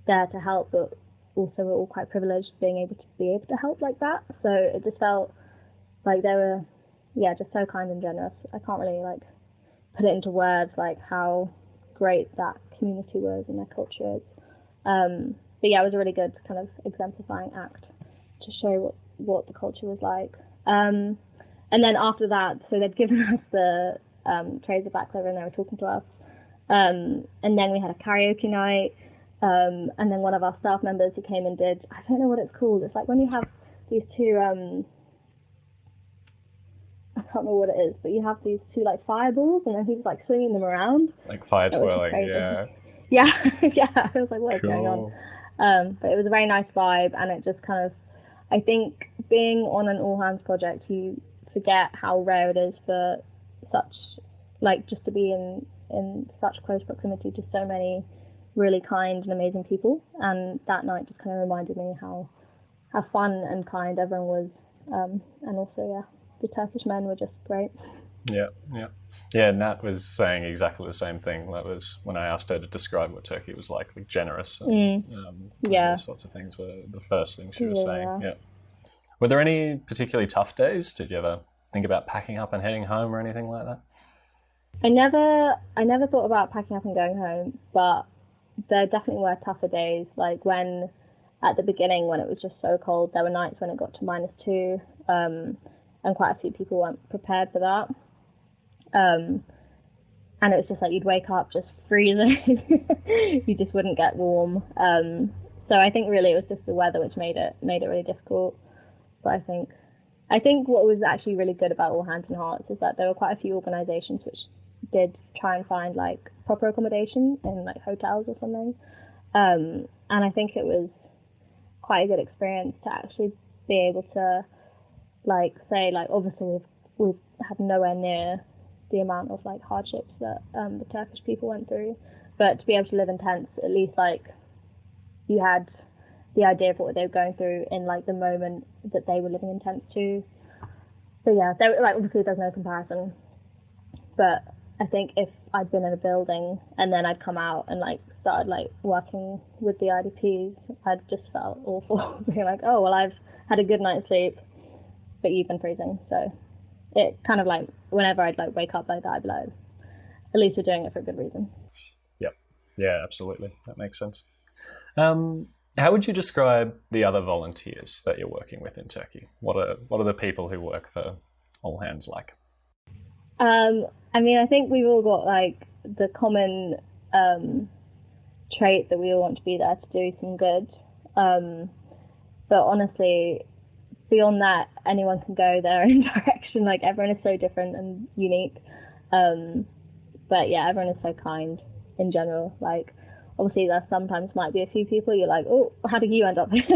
there to help, but also we're all quite privileged being able to help like that. So it just felt like they were yeah, just so kind and generous. I can't really like put it into words like how great that community was and their culture is. But yeah, it was a really good kind of exemplifying act to show what the culture was like. And then after that, so they'd given us the trays of baklava and they were talking to us. And then we had a karaoke night. And then one of our staff members who came and did, I don't know what it's called. It's like when you have these two, I can't remember what it is, but you have these two like fireballs and then he was like swinging them around. Like fire twirling, yeah. Yeah, yeah. I was like, what is going Cool. on? But it was a very nice vibe, and it just kind of, I think being on an all hands project, you forget how rare it is for such, like just to be in such close proximity to so many really kind and amazing people. And that night just kind of reminded me how fun and kind everyone was, and also, yeah, the Turkish men were just great. Yeah, Nat was saying exactly the same thing. That was when I asked her to describe what Turkey was like generous and those sorts of things were the first things she was saying. Yeah. Were there any particularly tough days? Did you ever think about packing up and heading home or anything like that? I never thought about packing up and going home, but there definitely were tougher days. Like when, at the beginning, when it was just so cold, there were nights when it got to -2, and quite a few people weren't prepared for that. And it was just like you'd wake up just freezing. You just wouldn't get warm. So I think really it was just the weather which made it really difficult. But I think what was actually really good about All Hands and Hearts is that there were quite a few organisations which did try and find like proper accommodation in like hotels or something. And I think it was quite a good experience to actually be able to like say like obviously we've had nowhere near the amount of like hardships that the Turkish people went through, but to be able to live in tents, at least like you had the idea of what they were going through in like the moment that they were living in tents too. So yeah, like obviously there's no comparison, but I think if I'd been in a building and then I'd come out and like started like working with the IDPs, I'd just felt awful being like, oh well, I've had a good night's sleep, but you've been freezing. So it kind of like whenever I'd like wake up like that, I'd be like, at least we're doing it for a good reason. Yep. Yeah, absolutely. That makes sense. How would you describe the other volunteers that you're working with in Turkey? What are the people who work for All Hands like? I mean, I think we've all got like the common trait that we all want to be there to do some good. But honestly, beyond that, anyone can go their own direction. Like everyone is so different and unique. But yeah, everyone is so kind in general. Like obviously there sometimes might be a few people you're like, oh, how did you end up here?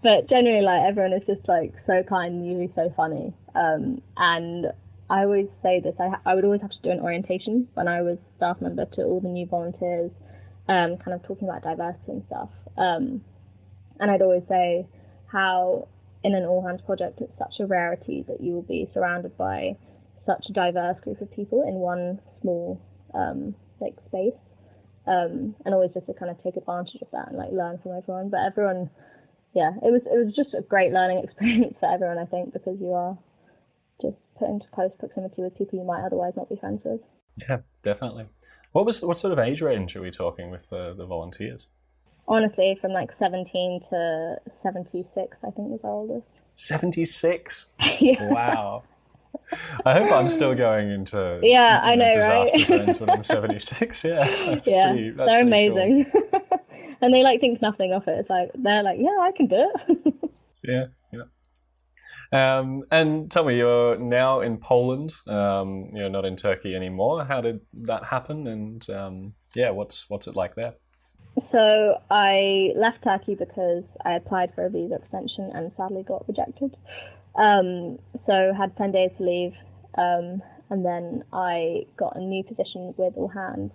But generally like everyone is just like so kind and usually so funny. And I always say this, I would always have to do an orientation when I was staff member to all the new volunteers, kind of talking about diversity and stuff. And I'd always say how in an all hands project it's such a rarity that you will be surrounded by such a diverse group of people in one small like space, and always just to kind of take advantage of that and like learn from everyone. But everyone, yeah, it was just a great learning experience for everyone, I think, because you are just put into close proximity with people you might otherwise not be friends with. Yeah, definitely. What sort of age range are we talking with the volunteers? Honestly, from like 17 to 76, I think was our oldest. 76? Yeah. Wow. I hope I'm still going into I know, disaster right? zones when I'm 76. Yeah, that's yeah, pretty, that's they're pretty amazing. Cool. And they like think nothing of it. It's like, they're like, yeah, I can do it. Yeah. And tell me, you're now in Poland. You're not in Turkey anymore. How did that happen? And what's it like there? So I left Turkey because I applied for a visa extension and sadly got rejected. So had 10 days to leave, and then I got a new position with All Hands,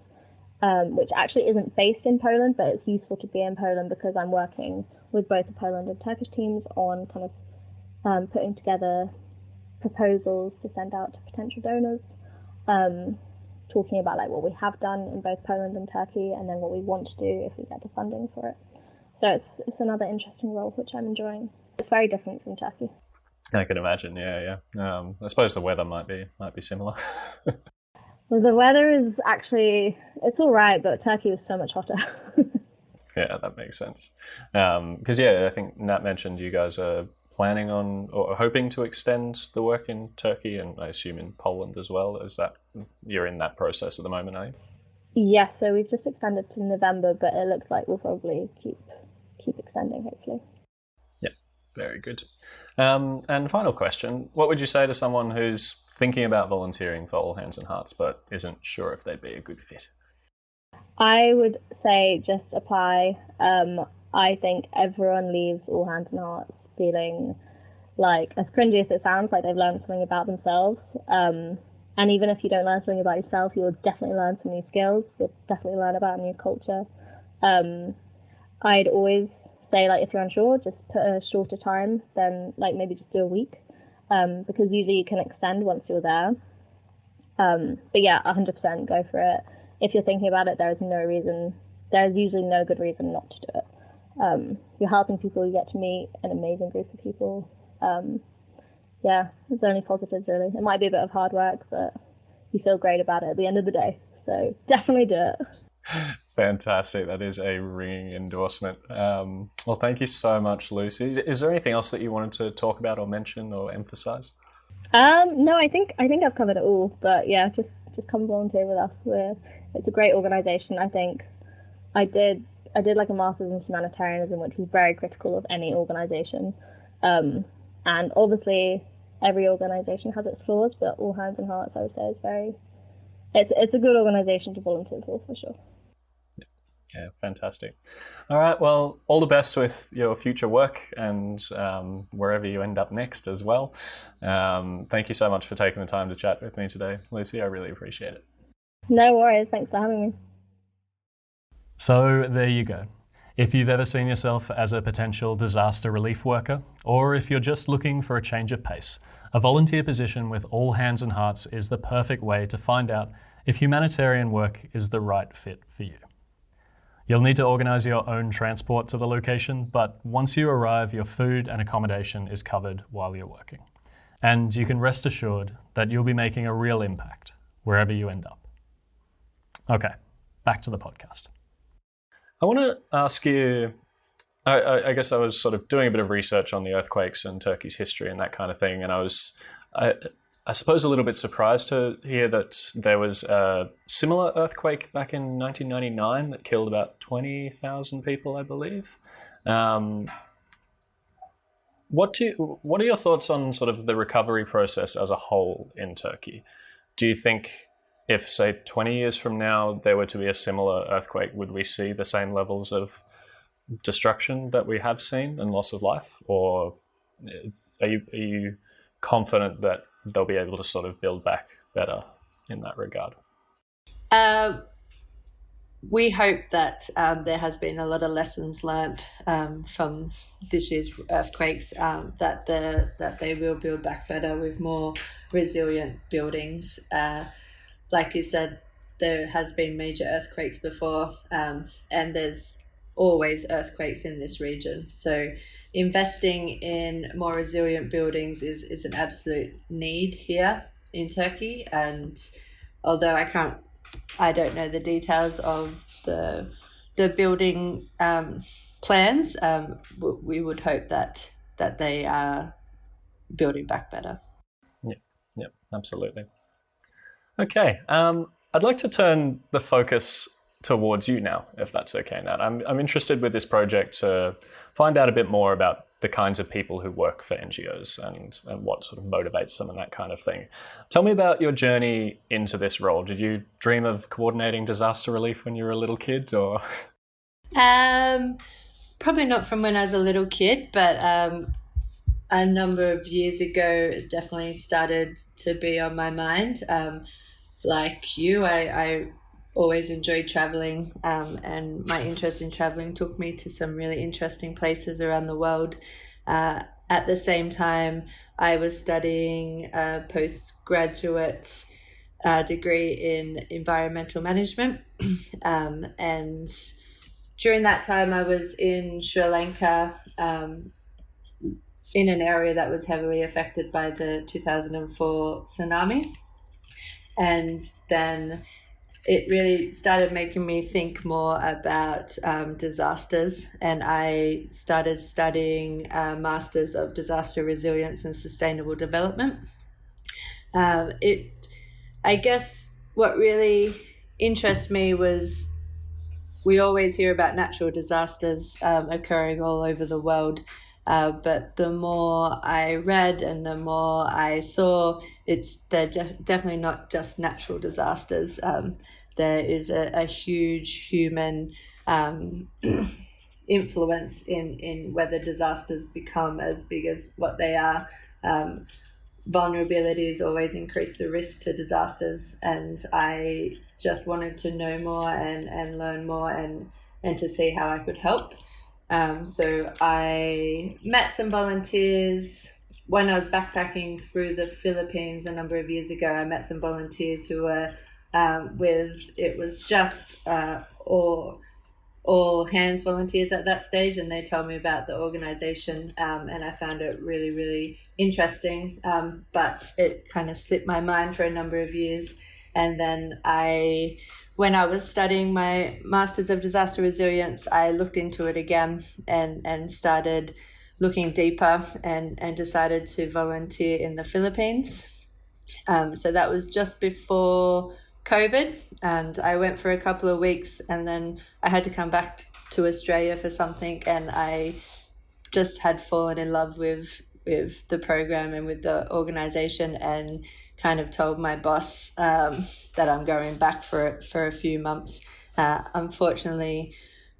which actually isn't based in Poland, but it's useful to be in Poland because I'm working with both the Poland and Turkish teams on kind of putting together proposals to send out to potential donors, talking about like what we have done in both Poland and Turkey, and then what we want to do if we get the funding for it. So it's another interesting role which I'm enjoying. It's very different from Turkey. I can imagine. Yeah. I suppose the weather might be similar. Well, the weather is actually, it's all right, but Turkey was so much hotter. Yeah, that makes sense. Because I think Nat mentioned you guys are planning on or hoping to extend the work in Turkey, and I assume in Poland as well. Is that you're in that process at the moment, are you? Yes, so we've just extended to November, but it looks like we'll probably keep extending, hopefully. Yeah, very good. And final question, what would you say to someone who's thinking about volunteering for All Hands and Hearts but isn't sure if they'd be a good fit? I would say just apply. I think everyone leaves All Hands and Hearts feeling like, as cringy as it sounds, like they've learned something about themselves. And even if you don't learn something about yourself, you'll definitely learn some new skills. You'll definitely learn about a new culture. I'd always say, like, if you're unsure, just put a shorter time than, like, maybe just do a week, because usually you can extend once you're there. But yeah, 100% go for it. If you're thinking about it, there's usually no good reason not to do it. You're helping people, you get to meet an amazing group of people. Yeah, there's only positives, really. It might be a bit of hard work, but you feel great about it at the end of the day. So definitely do it. Fantastic. That is a ringing endorsement. Well, thank you so much, Lucy. Is there anything else that you wanted to talk about or mention or emphasize? No, I think I've covered it all. But yeah, just come volunteer with us. It's a great organisation. I think I did like a master's in humanitarianism, which is very critical of any organisation. And obviously, every organisation has its flaws, but All Hands and Hearts, I would say, it's a good organisation to volunteer for sure. Yeah, fantastic. All right, well, all the best with your future work and wherever you end up next as well. Thank you so much for taking the time to chat with me today, Lucy. I really appreciate it. No worries. Thanks for having me. So there you go. If you've ever seen yourself as a potential disaster relief worker, or if you're just looking for a change of pace, a volunteer position with All Hands and Hearts is the perfect way to find out if humanitarian work is the right fit for you. You'll need to organise your own transport to the location, but once you arrive, your food and accommodation is covered while you're working. And you can rest assured that you'll be making a real impact wherever you end up. Okay, back to the podcast. I want to ask you, I guess I was sort of doing a bit of research on the earthquakes and Turkey's history and that kind of thing, and I suppose a little bit surprised to hear that there was a similar earthquake back in 1999 that killed about 20,000 people, I believe. What are your thoughts on sort of the recovery process as a whole in Turkey? Do you think if, say, 20 years from now, there were to be a similar earthquake, would we see the same levels of destruction that we have seen and loss of life? Or are you confident that they'll be able to sort of build back better in that regard? We hope that there has been a lot of lessons learned from this year's earthquakes, that they will build back better with more resilient buildings. Like you said, there has been major earthquakes before, and there's always earthquakes in this region. So investing in more resilient buildings is an absolute need here in Turkey. And although I don't know the details of the building plans, we would hope that they are building back better. Yeah, absolutely. Okay, I'd like to turn the focus towards you now, if that's okay, Nat. I'm interested with this project to find out a bit more about the kinds of people who work for NGOs and what sort of motivates them and that kind of thing. Tell me about your journey into this role. Did you dream of coordinating disaster relief when you were a little kid, or? Probably not from when I was a little kid, but a number of years ago, it definitely started to be on my mind. Like you, I always enjoyed traveling, and my interest in traveling took me to some really interesting places around the world. At the same time, I was studying a postgraduate degree in environmental management, and during that time I was in Sri Lanka in an area that was heavily affected by the 2004 tsunami. And then it really started making me think more about disasters, and I started studying Masters of Disaster Resilience and Sustainable Development. I guess what really interests me was we always hear about natural disasters occurring all over the world, but the more I read and the more I saw, they're definitely not just natural disasters. There is a huge human influence in whether disasters become as big as what they are. Vulnerabilities always increase the risk to disasters, and I just wanted to know more and learn more and to see how I could help. So I met some volunteers when I was backpacking through the Philippines a number of years ago. I met some volunteers who were it was just all hands volunteers at that stage, and they told me about the organization, and I found it really, really interesting, but it kind of slipped my mind for a number of years. And then when I was studying my Masters of Disaster Resilience, I looked into it again and started looking deeper and decided to volunteer in the Philippines. So that was just before COVID, and I went for a couple of weeks, and then I had to come back to Australia for something, and I just had fallen in love with the program and with the organization, and kind of told my boss that I'm going back for a few months. Unfortunately,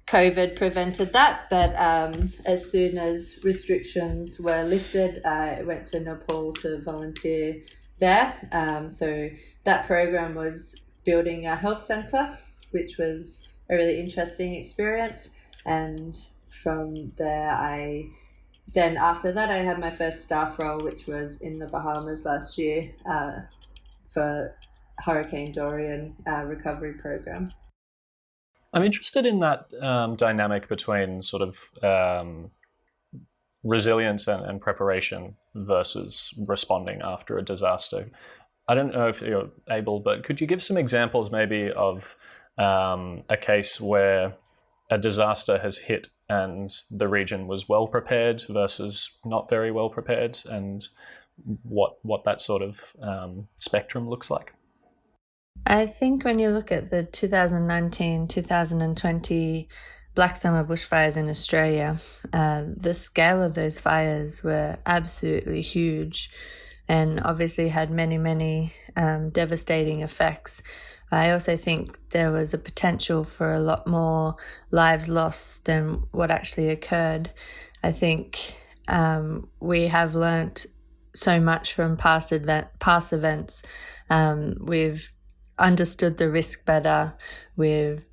COVID prevented that, but as soon as restrictions were lifted, I went to Nepal to volunteer there. So that program was building a health center, which was a really interesting experience. And from there, after that, I had my first staff role, which was in the Bahamas last year for Hurricane Dorian recovery program. I'm interested in that dynamic between sort of resilience and preparation versus responding after a disaster. I don't know if you're able, but could you give some examples maybe of a case where a disaster has hit and the region was well prepared versus not very well prepared, and what that sort of spectrum looks like? I think when you look at the 2019-2020 Black Summer bushfires in Australia, the scale of those fires were absolutely huge and obviously had many, many devastating effects. I also think there was a potential for a lot more lives lost than what actually occurred. I think we have learnt so much from past events. We've understood the risk better. We've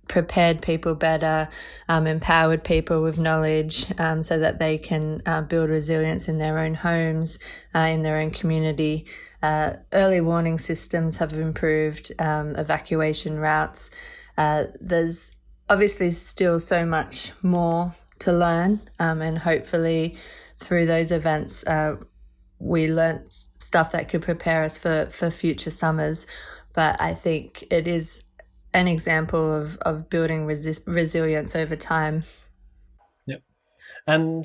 prepared people better, empowered people with knowledge so that they can build resilience in their own homes, in their own community. Early warning systems have improved, evacuation routes. There's obviously still so much more to learn, and hopefully through those events we learnt stuff that could prepare us for future summers. But I think it is an example of building resilience over time. Yep. And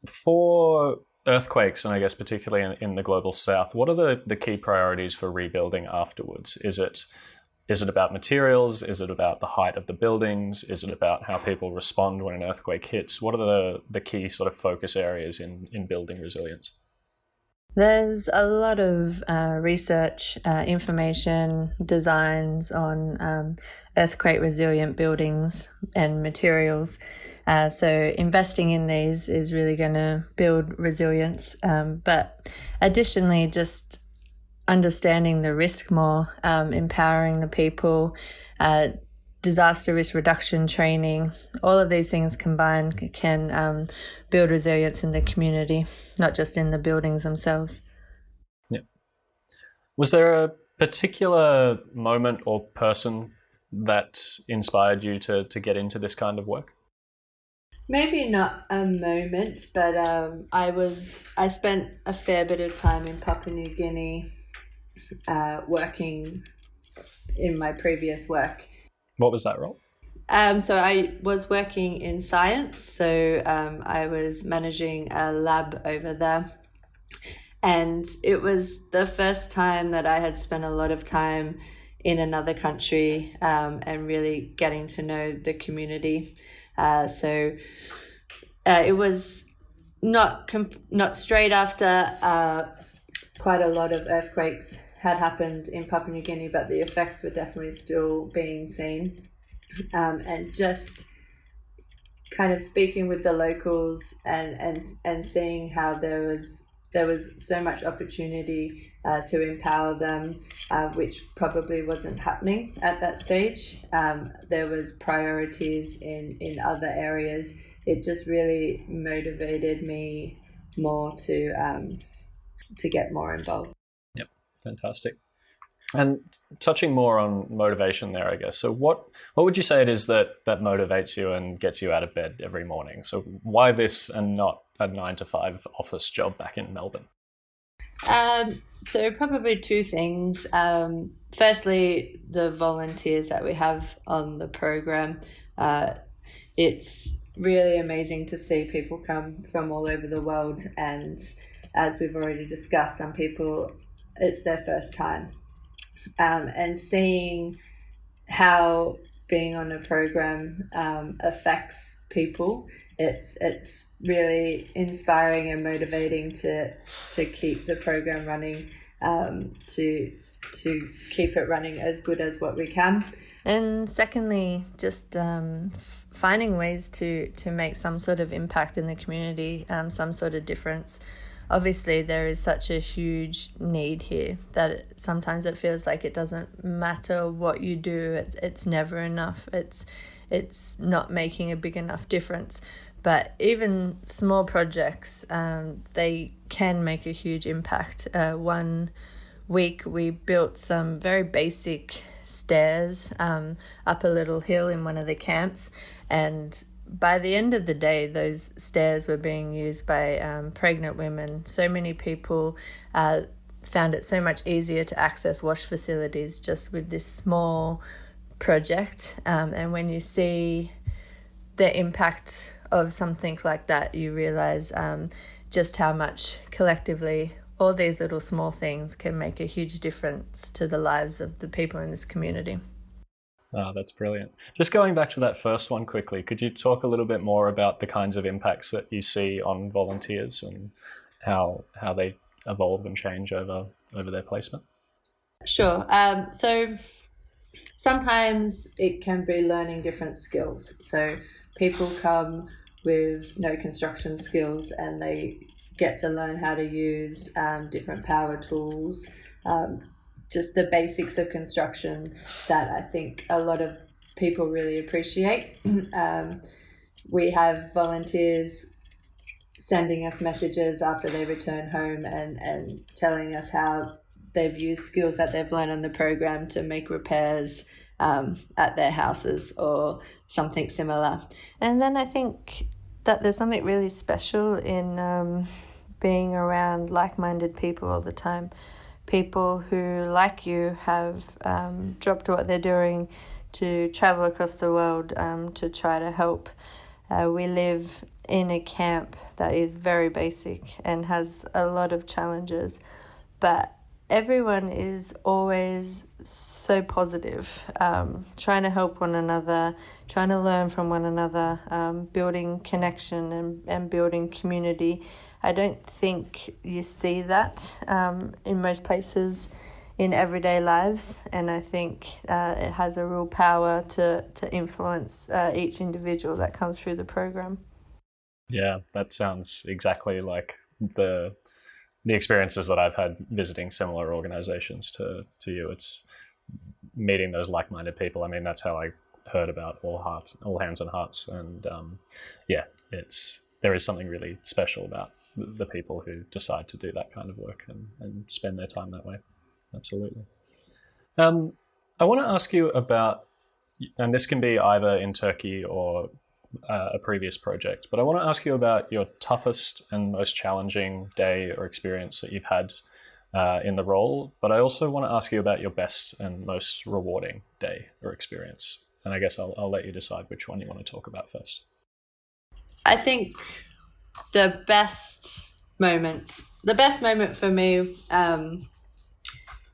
for earthquakes, and I guess particularly in the global south, what are the key priorities for rebuilding afterwards? Is it about materials? Is it about the height of the buildings? Is it about how people respond when an earthquake hits? What are the key sort of focus areas in building resilience? There's a lot of research, information, designs on earthquake resilient buildings and materials. So investing in these is really going to build resilience. But additionally, just understanding the risk more, empowering the people, disaster risk reduction training, all of these things combined can build resilience in the community, not just in the buildings themselves. Yeah. Was there a particular moment or person that inspired you to get into this kind of work? Maybe not a moment, but I spent a fair bit of time in Papua New Guinea working in my previous work. What was that role? So I was working in science, so I was managing a lab over there. And it was the first time that I had spent a lot of time in another country and really getting to know the community. So it was not straight after quite a lot of earthquakes had happened in Papua New Guinea, but the effects were definitely still being seen. And just kind of speaking with the locals and seeing how there was so much opportunity to empower them, which probably wasn't happening at that stage. There was priorities in other areas. It just really motivated me more to get more involved. Yep, fantastic. And touching more on motivation there, I guess. So what would you say it is that motivates you and gets you out of bed every morning? So why this and not a 9-to-5 office job back in Melbourne? So probably two things. Firstly, the volunteers that we have on the program. It's really amazing to see people come from all over the world, and as we've already discussed, some people, it's their first time. And seeing how being on a program affects people, it's really inspiring and motivating to keep the program running, to keep it running as good as what we can. And secondly, just finding ways to make some sort of impact in the community, some sort of difference. Obviously, there is such a huge need here that sometimes it feels like it doesn't matter what you do. It's never enough. It's not making a big enough difference. But even small projects, they can make a huge impact. One week we built some very basic stairs up a little hill in one of the camps, and by the end of the day, those stairs were being used by pregnant women. So many people found it so much easier to access wash facilities just with this small project. And when you see the impact of something like that, you realise just how much collectively all these little small things can make a huge difference to the lives of the people in this community. Oh, that's brilliant. Just going back to that first one quickly, could you talk a little bit more about the kinds of impacts that you see on volunteers and how they evolve and change over their placement? Sure. So sometimes it can be learning different skills. So people come with no construction skills and they get to learn how to use different power tools, just the basics of construction that I think a lot of people really appreciate. We have volunteers sending us messages after they return home and telling us how they've used skills that they've learned on the program to make repairs at their houses or something similar. And then I think that there's something really special in being around like-minded people all the time. People who, like you, have dropped what they're doing to travel across the world to try to help. We live in a camp that is very basic and has a lot of challenges, but everyone is always so positive, trying to help one another, trying to learn from one another, building connection and building community. I don't think you see that in most places in everyday lives, and I think it has a real power to influence each individual that comes through the program. Yeah, that sounds exactly like the experiences that I've had visiting similar organizations to you. It's meeting those like-minded people. I mean, that's how I heard about All Hands on Hearts, and there is something really special about the people who decide to do that kind of work and spend their time that way. Absolutely. I want to ask you about, and this can be either in Turkey or a previous project, but I want to ask you about your toughest and most challenging day or experience that you've had in the role. But I also want to ask you about your best and most rewarding day or experience. And I guess I'll let you decide which one you want to talk about first. I think the best moment for me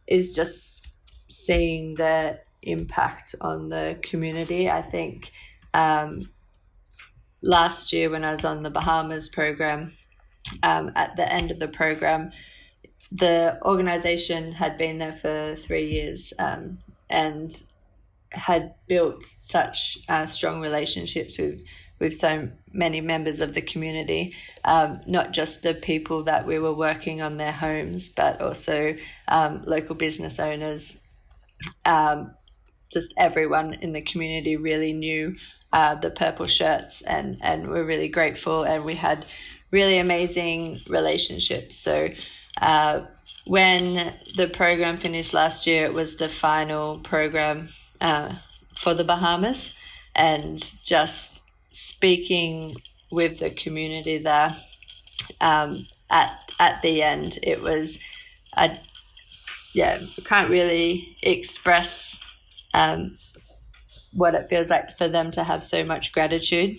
is just seeing the impact on the community. I think last year when I was on the Bahamas program, at the end of the program, the organization had been there for 3 years and had built such strong relationships with so many members of the community, not just the people that we were working on their homes, but also local business owners. Just everyone in the community really knew the purple shirts and we're really grateful, and we had really amazing relationships. So when the program finished last year, it was the final program for the Bahamas, and just speaking with the community there at the end, it was can't really express what it feels like for them to have so much gratitude,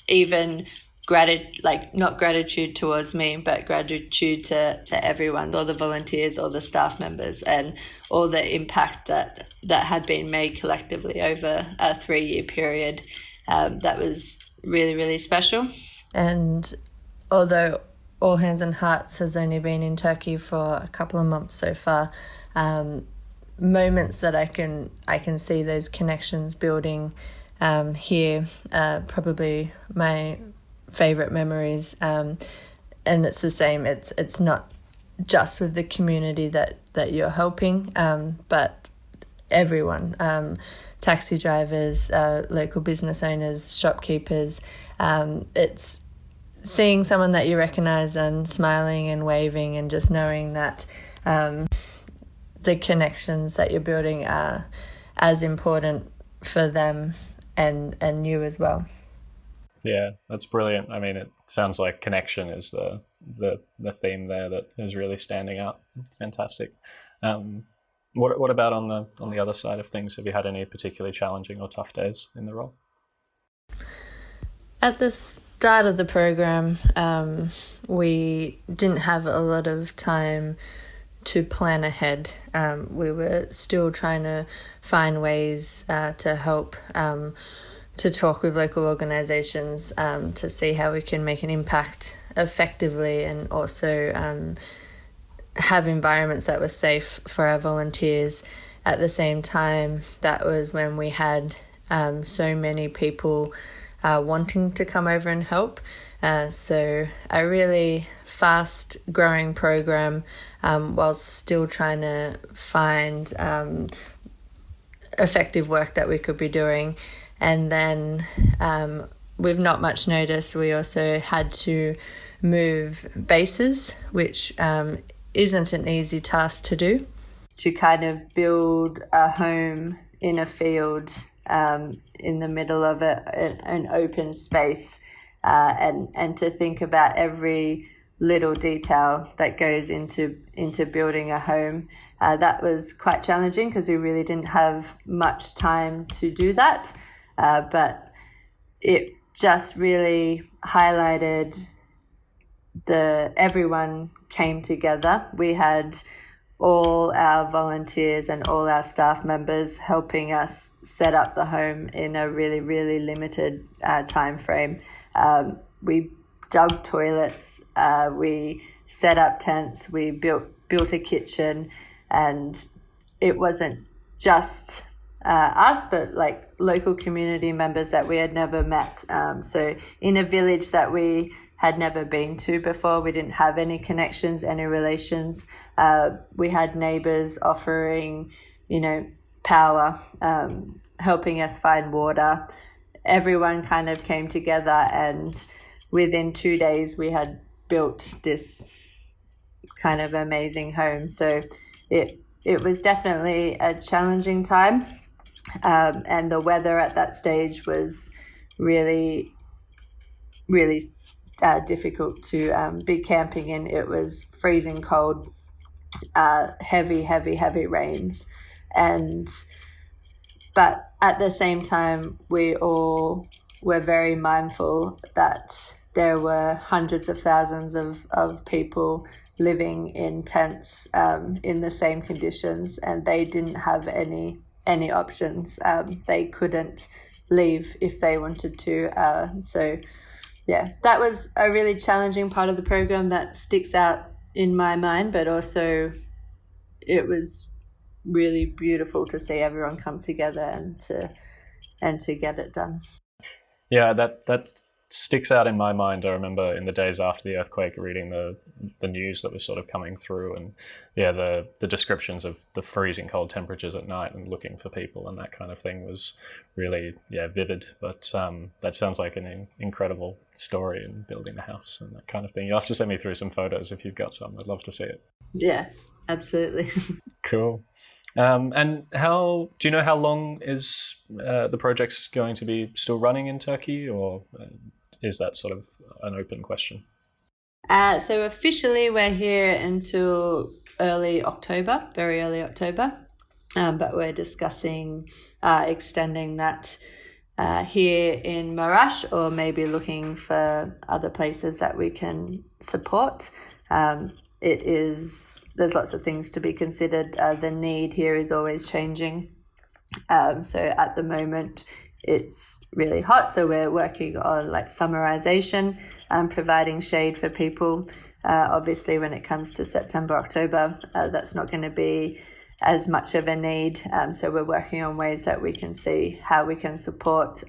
even not gratitude towards me, but gratitude to everyone, all the volunteers, all the staff members, and all the impact that had been made collectively over a 3-year period. That was really, really special. And although All Hands and Hearts has only been in Turkey for a couple of months so far, moments that I can see those connections building here are probably my favorite memories, and it's the same. It's not just with the community that you're helping, but everyone, taxi drivers, local business owners, shopkeepers. It's seeing someone that you recognize and smiling and waving, and just knowing that the connections that you're building are as important for them and you as well. Yeah, that's brilliant. I mean, it sounds like connection is the theme there that is really standing out. Fantastic. What about on the other side of things? Have you had any particularly challenging or tough days in the role? At the start of the program, we didn't have a lot of time to plan ahead. We were still trying to find ways to help, to talk with local organisations, to see how we can make an impact effectively, and also have environments that were safe for our volunteers. At the same time, that was when we had so many people wanting to come over and help. So a really fast growing program, while still trying to find effective work that we could be doing. And then with not much notice, we also had to move bases, which isn't an easy task to do. To kind of build a home in a field in the middle of an open space, and to think about every little detail that goes into building a home. That was quite challenging because we really didn't have much time to do that, but it just really highlighted everyone came together. We had all our volunteers and all our staff members helping us set up the home in a really, really limited time frame. We dug toilets, we set up tents, we built a kitchen, and it wasn't just us, but like local community members that we had never met. So in a village that we had never been to before, we didn't have any connections, any relations. We had neighbours offering, power, helping us find water. Everyone kind of came together, and within 2 days we had built this kind of amazing home. So it was definitely a challenging time, and the weather at that stage was really, really difficult to be camping in. It was freezing cold, heavy rains, but at the same time, we all were very mindful that there were hundreds of thousands of people living in tents in the same conditions, and they didn't have any options. They couldn't leave if they wanted to. So yeah, that was a really challenging part of the program that sticks out in my mind, but also it was really beautiful to see everyone come together and to get it done. Yeah, that sticks out in my mind. I remember in the days after the earthquake reading the news that was sort of coming through, and the descriptions of the freezing cold temperatures at night and looking for people and that kind of thing was really vivid. But that sounds like an incredible story in building a house and that kind of thing. You'll have to send me through some photos if you've got some. I'd love to see it. Yeah, absolutely. Cool. And do you know how long is the project's going to be still running in Turkey, or is that sort of an open question? So officially we're here until very early October, but we're discussing extending that here in Marash, or maybe looking for other places that we can support. There's lots of things to be considered. The need here is always changing. So at the moment it's really hot, so we're working on like summerization and providing shade for people. Obviously when it comes to September, October, that's not going to be as much of a need. So we're working on ways that we can see how we can support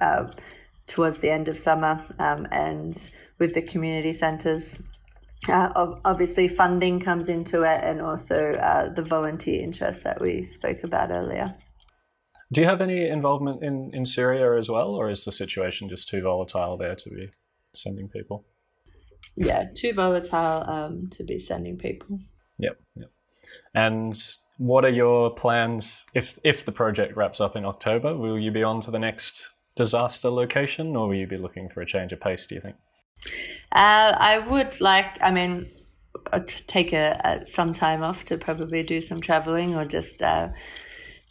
towards the end of summer, and with the community centres. Obviously funding comes into it, and also the volunteer interest that we spoke about earlier. Do you have any involvement in Syria as well, or is the situation just too volatile there to be sending people? Yeah, too volatile to be sending people. Yep. And what are your plans if the project wraps up in October? Will you be on to the next disaster location, or will you be looking for a change of pace, do you think? I would take some time off to probably do some traveling, or just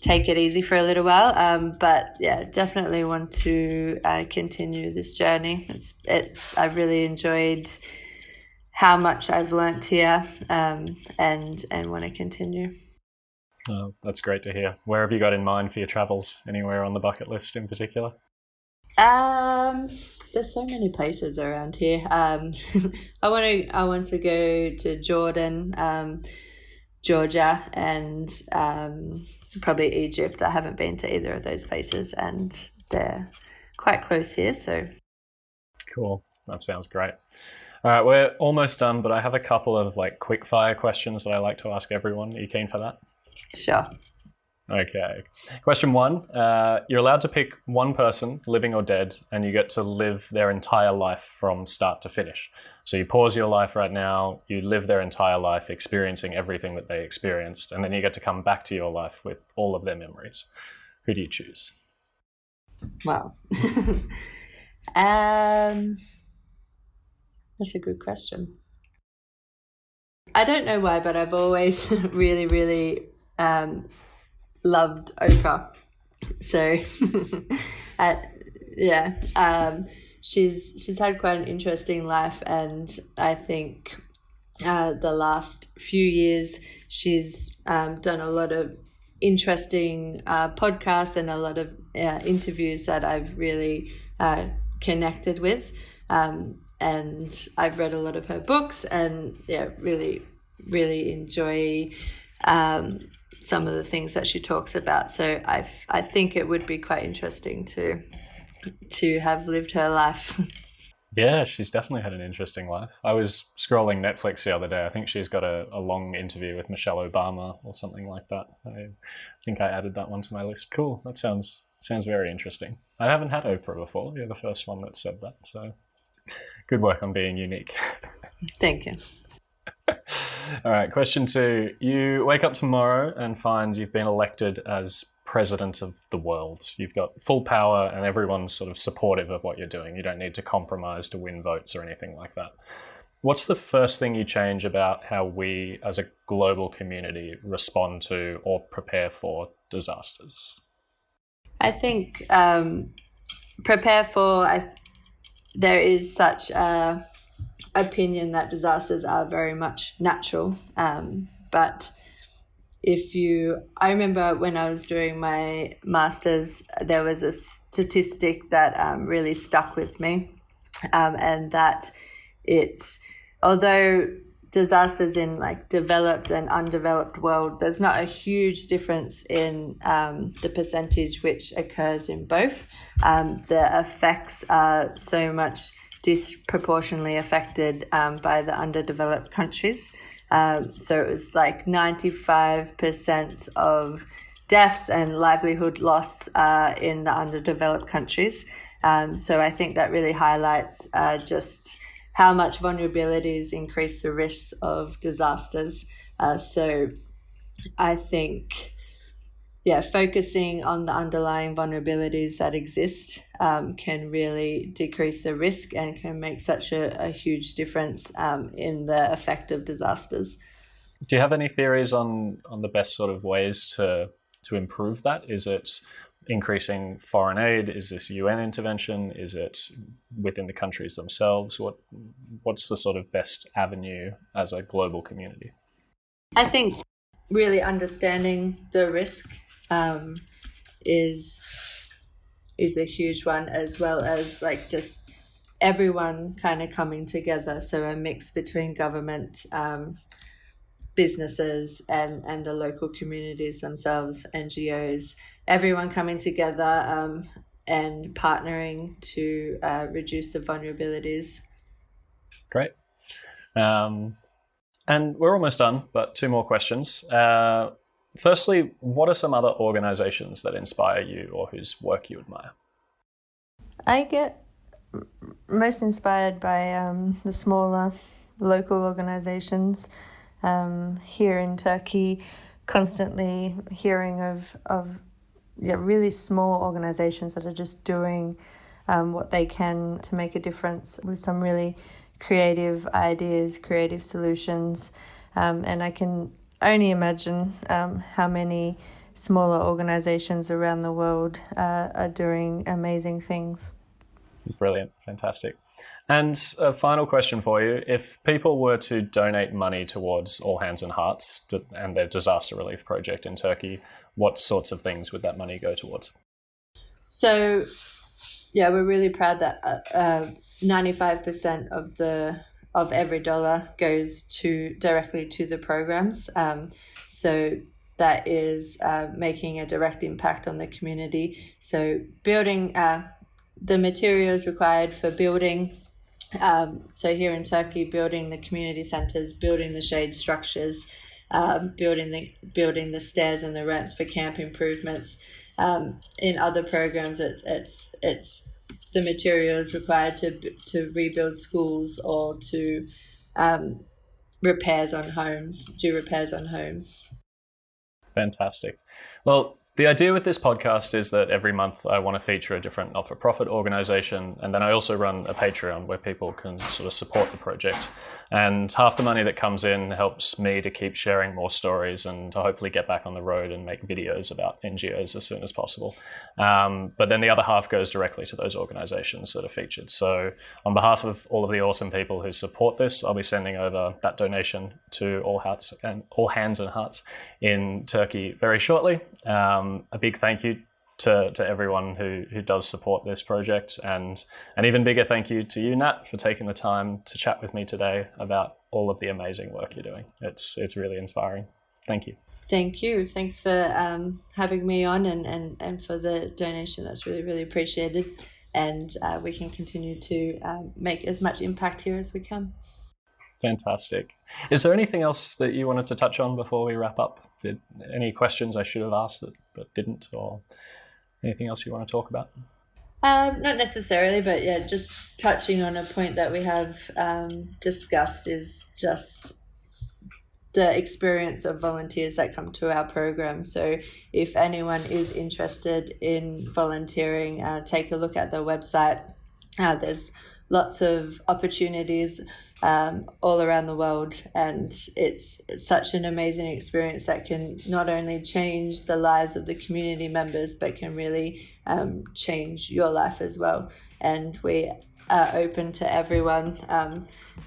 take it easy for a little while. But yeah, definitely want to continue this journey. I've really enjoyed how much I've learnt here, and want to continue. Oh, that's great to hear. Where have you got in mind for your travels? Anywhere on the bucket list in particular? There's so many places around here. I want to go to Jordan, Georgia, and probably Egypt. I haven't been to either of those places, and they're quite close here. So cool. That sounds great. All right, we're almost done, but I have a couple of quick fire questions that I like to ask everyone. Are you keen for that? Sure. Okay. Question 1, you're allowed to pick one person, living or dead, and you get to live their entire life from start to finish. So you pause your life right now, you live their entire life experiencing everything that they experienced, and then you get to come back to your life with all of their memories. Who do you choose? Wow. That's a good question. I don't know why, but I've always really, really loved Oprah. So, she's had quite an interesting life, and I think the last few years she's done a lot of interesting podcasts and a lot of interviews that I've really connected with, and I've read a lot of her books, and really, really enjoy some of the things that she talks about. So I think it would be quite interesting to have lived her life. Yeah, she's definitely had an interesting life. I was scrolling Netflix the other day. I think she's got a long interview with Michelle Obama or something like that. I think I added that one to my list. Cool. That sounds very interesting. I haven't had Oprah before. You're the first one that said that. So good work on being unique. Thank you. All right, question 2. You wake up tomorrow and find you've been elected as president of the world. You've got full power and everyone's sort of supportive of what you're doing. You don't need to compromise to win votes or anything like that. What's the first thing you change about how we as a global community respond to or prepare for disasters? I think prepare for, there is such a opinion that disasters are very much natural. But I remember when I was doing my master's, there was a statistic that really stuck with me, and that although disasters in like developed and undeveloped world, there's not a huge difference in the percentage which occurs in both. The effects are so much disproportionately affected by the underdeveloped countries. So it was like 95% of deaths and livelihood loss in the underdeveloped countries. So I think that really highlights just how much vulnerabilities increase the risks of disasters. So I think, focusing on the underlying vulnerabilities that exist can really decrease the risk and can make such a huge difference in the effect of disasters. Do you have any theories on the best sort of ways to improve that? Is it increasing foreign aid? Is this UN intervention? Is it within the countries themselves? What's the sort of best avenue as a global community? I think really understanding the risk is a huge one, as well as like just everyone kind of coming together. So a mix between government, businesses and the local communities themselves, NGOs, everyone coming together and partnering to reduce the vulnerabilities. Great. And we're almost done, but 2 more questions. Firstly, what are some other organizations that inspire you or whose work you admire? I get most inspired by the smaller local organizations. Here in Turkey, constantly hearing of really small organizations that are just doing what they can to make a difference with some really creative ideas, creative solutions. And I can only imagine how many smaller organizations around the world are doing amazing things. Brilliant. Fantastic. And a final question for you. If people were to donate money towards All Hands and Hearts and their disaster relief project in Turkey, what sorts of things would that money go towards? So, we're really proud that 95% of every dollar goes directly to the programs. So that is making a direct impact on the community. So building the materials required for building. So here in Turkey, building the community centres, building the shade structures, building the stairs and the ramps for camp improvements. In other programs, it's the materials required to rebuild schools or to do repairs on homes. Fantastic. Well, the idea with this podcast is that every month I want to feature a different not-for-profit organisation, and then I also run a Patreon where people can sort of support the project. And half the money that comes in helps me to keep sharing more stories and to hopefully get back on the road and make videos about NGOs as soon as possible. But then the other half goes directly to those organisations that are featured. So on behalf of all of the awesome people who support this, I'll be sending over that donation to All Hands and Hearts in Turkey very shortly. A big thank you to everyone who does support this project, and an even bigger thank you to you, Nat, for taking the time to chat with me today about all of the amazing work you're doing. It's really inspiring. Thank you. Thank you. Thanks for having me on and for the donation. That's really, really appreciated. And we can continue to make as much impact here as we can. Fantastic. Is there anything else that you wanted to touch on before we wrap up? Any questions I should have asked but didn't, or anything else you want to talk about? Not necessarily, but just touching on a point that we have discussed is just the experience of volunteers that come to our program. So if anyone is interested in volunteering, take a look at the website. There's lots of opportunities all around the world, and it's such an amazing experience that can not only change the lives of the community members, but can really change your life as well. And we are open to everyone,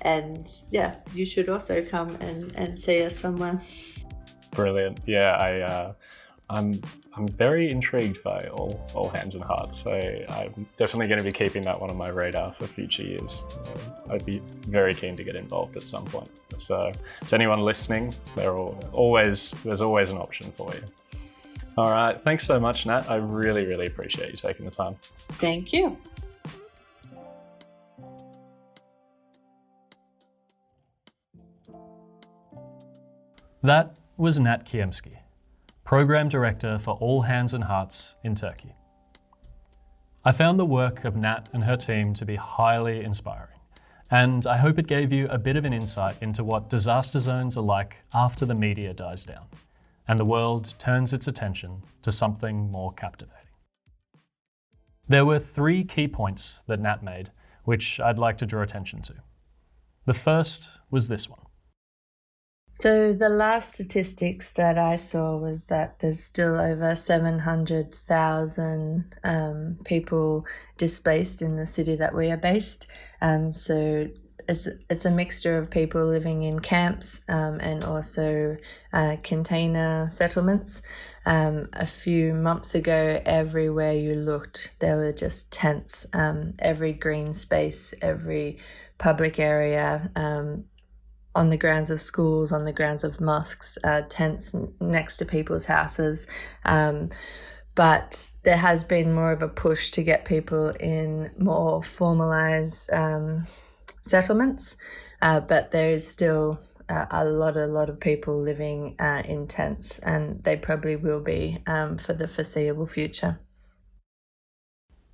and yeah, you should also come and see us somewhere. Brilliant. Yeah, I'm very intrigued by all hands and hearts, so I'm definitely going to be keeping that one on my radar for future years. I'd be very keen to get involved at some point. So to anyone listening, there's always an option for you. All right, thanks so much, Nat. I really, really appreciate you taking the time. Thank you. That was Nat Kiemski, Program Director for All Hands and Hearts in Turkey. I found the work of Nat and her team to be highly inspiring, and I hope it gave you a bit of an insight into what disaster zones are like after the media dies down, and the world turns its attention to something more captivating. There were 3 key points that Nat made, which I'd like to draw attention to. The first was this one. So the last statistics that I saw was that there's still over 700,000 people displaced in the city that we are based. So it's a mixture of people living in camps and also container settlements. A few months ago, everywhere you looked, there were just tents. Every green space, every public area, on the grounds of schools, on the grounds of mosques, tents next to people's houses. But there has been more of a push to get people in more formalised settlements, but there is still a lot of people living in tents, and they probably will be for the foreseeable future.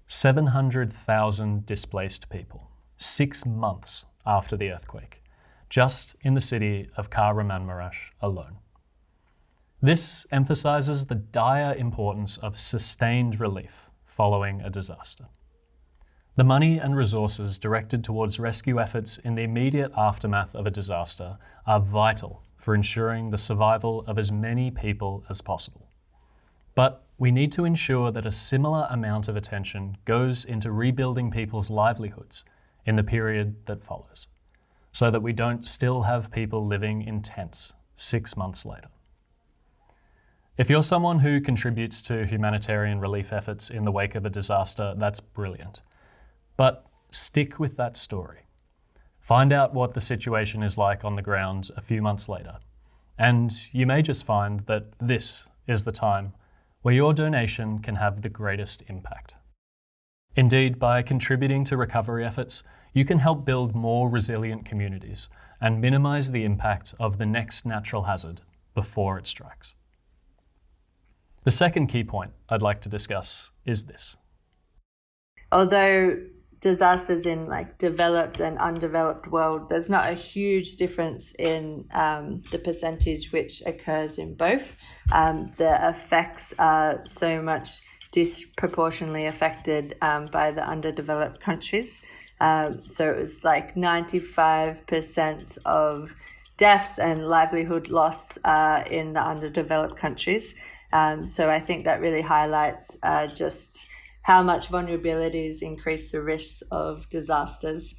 700,000 displaced people, 6 months after the earthquake, just in the city of Kahramanmaraş alone. This emphasises the dire importance of sustained relief following a disaster. The money and resources directed towards rescue efforts in the immediate aftermath of a disaster are vital for ensuring the survival of as many people as possible. But we need to ensure that a similar amount of attention goes into rebuilding people's livelihoods in the period that follows, so that we don't still have people living in tents 6 months later. If you're someone who contributes to humanitarian relief efforts in the wake of a disaster, that's brilliant. But stick with that story. Find out what the situation is like on the ground a few months later, and you may just find that this is the time where your donation can have the greatest impact. Indeed, by contributing to recovery efforts, you can help build more resilient communities and minimise the impact of the next natural hazard before it strikes. The second key point I'd like to discuss is this. Although disasters in developed and undeveloped world, there's not a huge difference in the percentage which occurs in both. The effects are so much disproportionately affected by the underdeveloped countries. So it was 95% of deaths and livelihood loss in the underdeveloped countries. So I think that really highlights just how much vulnerabilities increase the risks of disasters.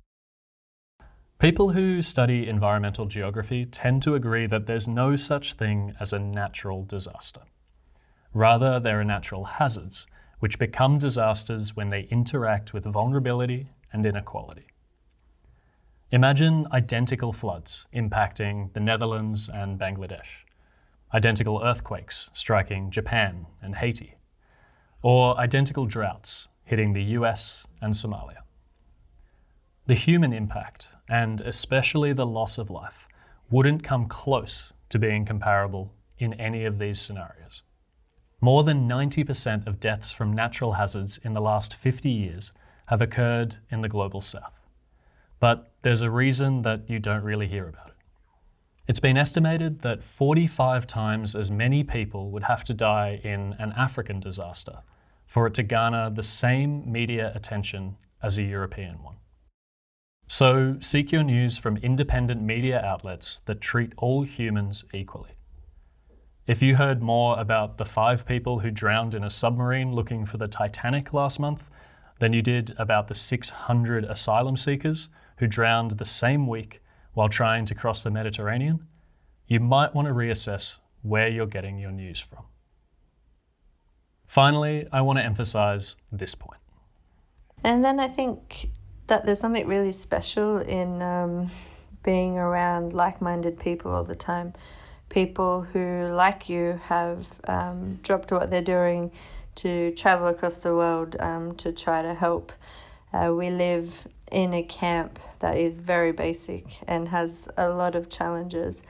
People who study environmental geography tend to agree that there's no such thing as a natural disaster. Rather, there are natural hazards, which become disasters when they interact with vulnerability and inequality. Imagine identical floods impacting the Netherlands and Bangladesh, identical earthquakes striking Japan and Haiti, or identical droughts hitting the US and Somalia. The human impact, and especially the loss of life, wouldn't come close to being comparable in any of these scenarios. More than 90% of deaths from natural hazards in the last 50 years have occurred in the global south. But there's a reason that you don't really hear about it. It's been estimated that 45 times as many people would have to die in an African disaster for it to garner the same media attention as a European one. So seek your news from independent media outlets that treat all humans equally. If you heard more about the 5 people who drowned in a submarine looking for the Titanic last month than you did about the 600 asylum seekers who drowned the same week while trying to cross the Mediterranean, you might want to reassess where you're getting your news from. Finally, I want to emphasize this point. And then I think that there's something really special in being around like-minded people all the time. People who, like you, have dropped what they're doing to travel across the world to try to help. We live in a camp that is very basic and has a lot of challenges,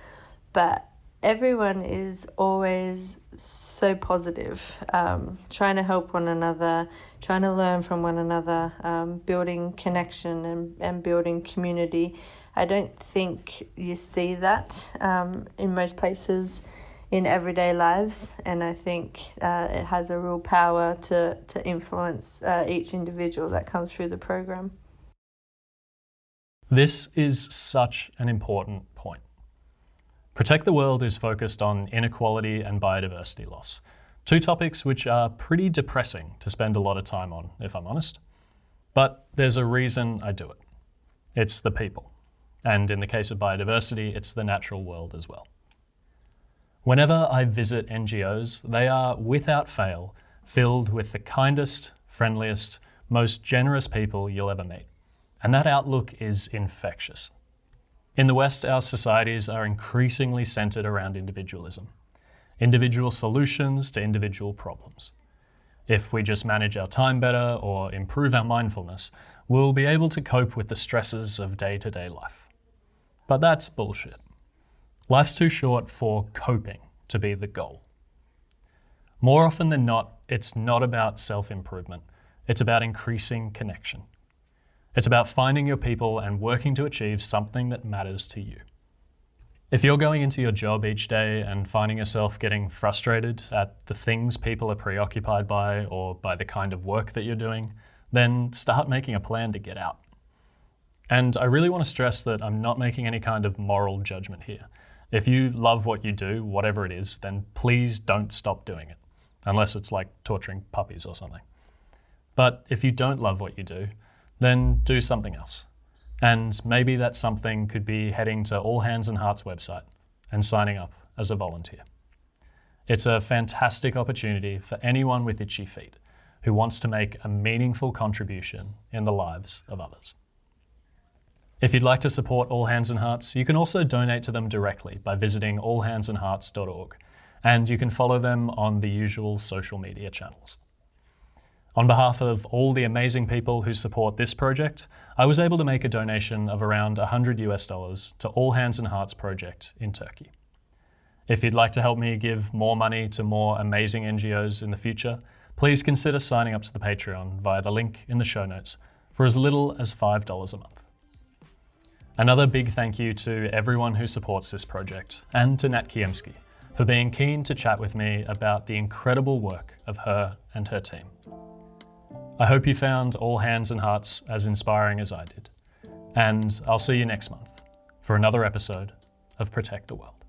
but everyone is always so positive, trying to help one another, trying to learn from one another, building connection and building community. I don't think you see that in most places in everyday lives, and I think it has a real power to influence each individual that comes through the program. This is such an important point. Protect the World is focused on inequality and biodiversity loss, 2 topics which are pretty depressing to spend a lot of time on, if I'm honest. But there's a reason I do it. It's the people. And in the case of biodiversity, it's the natural world as well. Whenever I visit NGOs, they are, without fail, filled with the kindest, friendliest, most generous people you'll ever meet. And that outlook is infectious. In the West, our societies are increasingly centered around individualism. Individual solutions to individual problems. If we just manage our time better or improve our mindfulness, we'll be able to cope with the stresses of day-to-day life. But that's bullshit. Life's too short for coping to be the goal. More often than not, it's not about self-improvement. It's about increasing connection. It's about finding your people and working to achieve something that matters to you. If you're going into your job each day and finding yourself getting frustrated at the things people are preoccupied by or by the kind of work that you're doing, then start making a plan to get out. And I really want to stress that I'm not making any kind of moral judgment here. If you love what you do, whatever it is, then please don't stop doing it, unless it's like torturing puppies or something. But if you don't love what you do, then do something else. And maybe that something could be heading to All Hands and Heart's website and signing up as a volunteer. It's a fantastic opportunity for anyone with itchy feet who wants to make a meaningful contribution in the lives of others. If you'd like to support All Hands and Hearts, you can also donate to them directly by visiting allhandsandhearts.org, and you can follow them on the usual social media channels. On behalf of all the amazing people who support this project, I was able to make a donation of around $100 to All Hands and Hearts project in Turkey. If you'd like to help me give more money to more amazing NGOs in the future, please consider signing up to the Patreon via the link in the show notes for as little as $5 a month. Another big thank you to everyone who supports this project and to Nat Kiemski for being keen to chat with me about the incredible work of her and her team. I hope you found All Hands and Hearts as inspiring as I did, and I'll see you next month for another episode of Protect the World.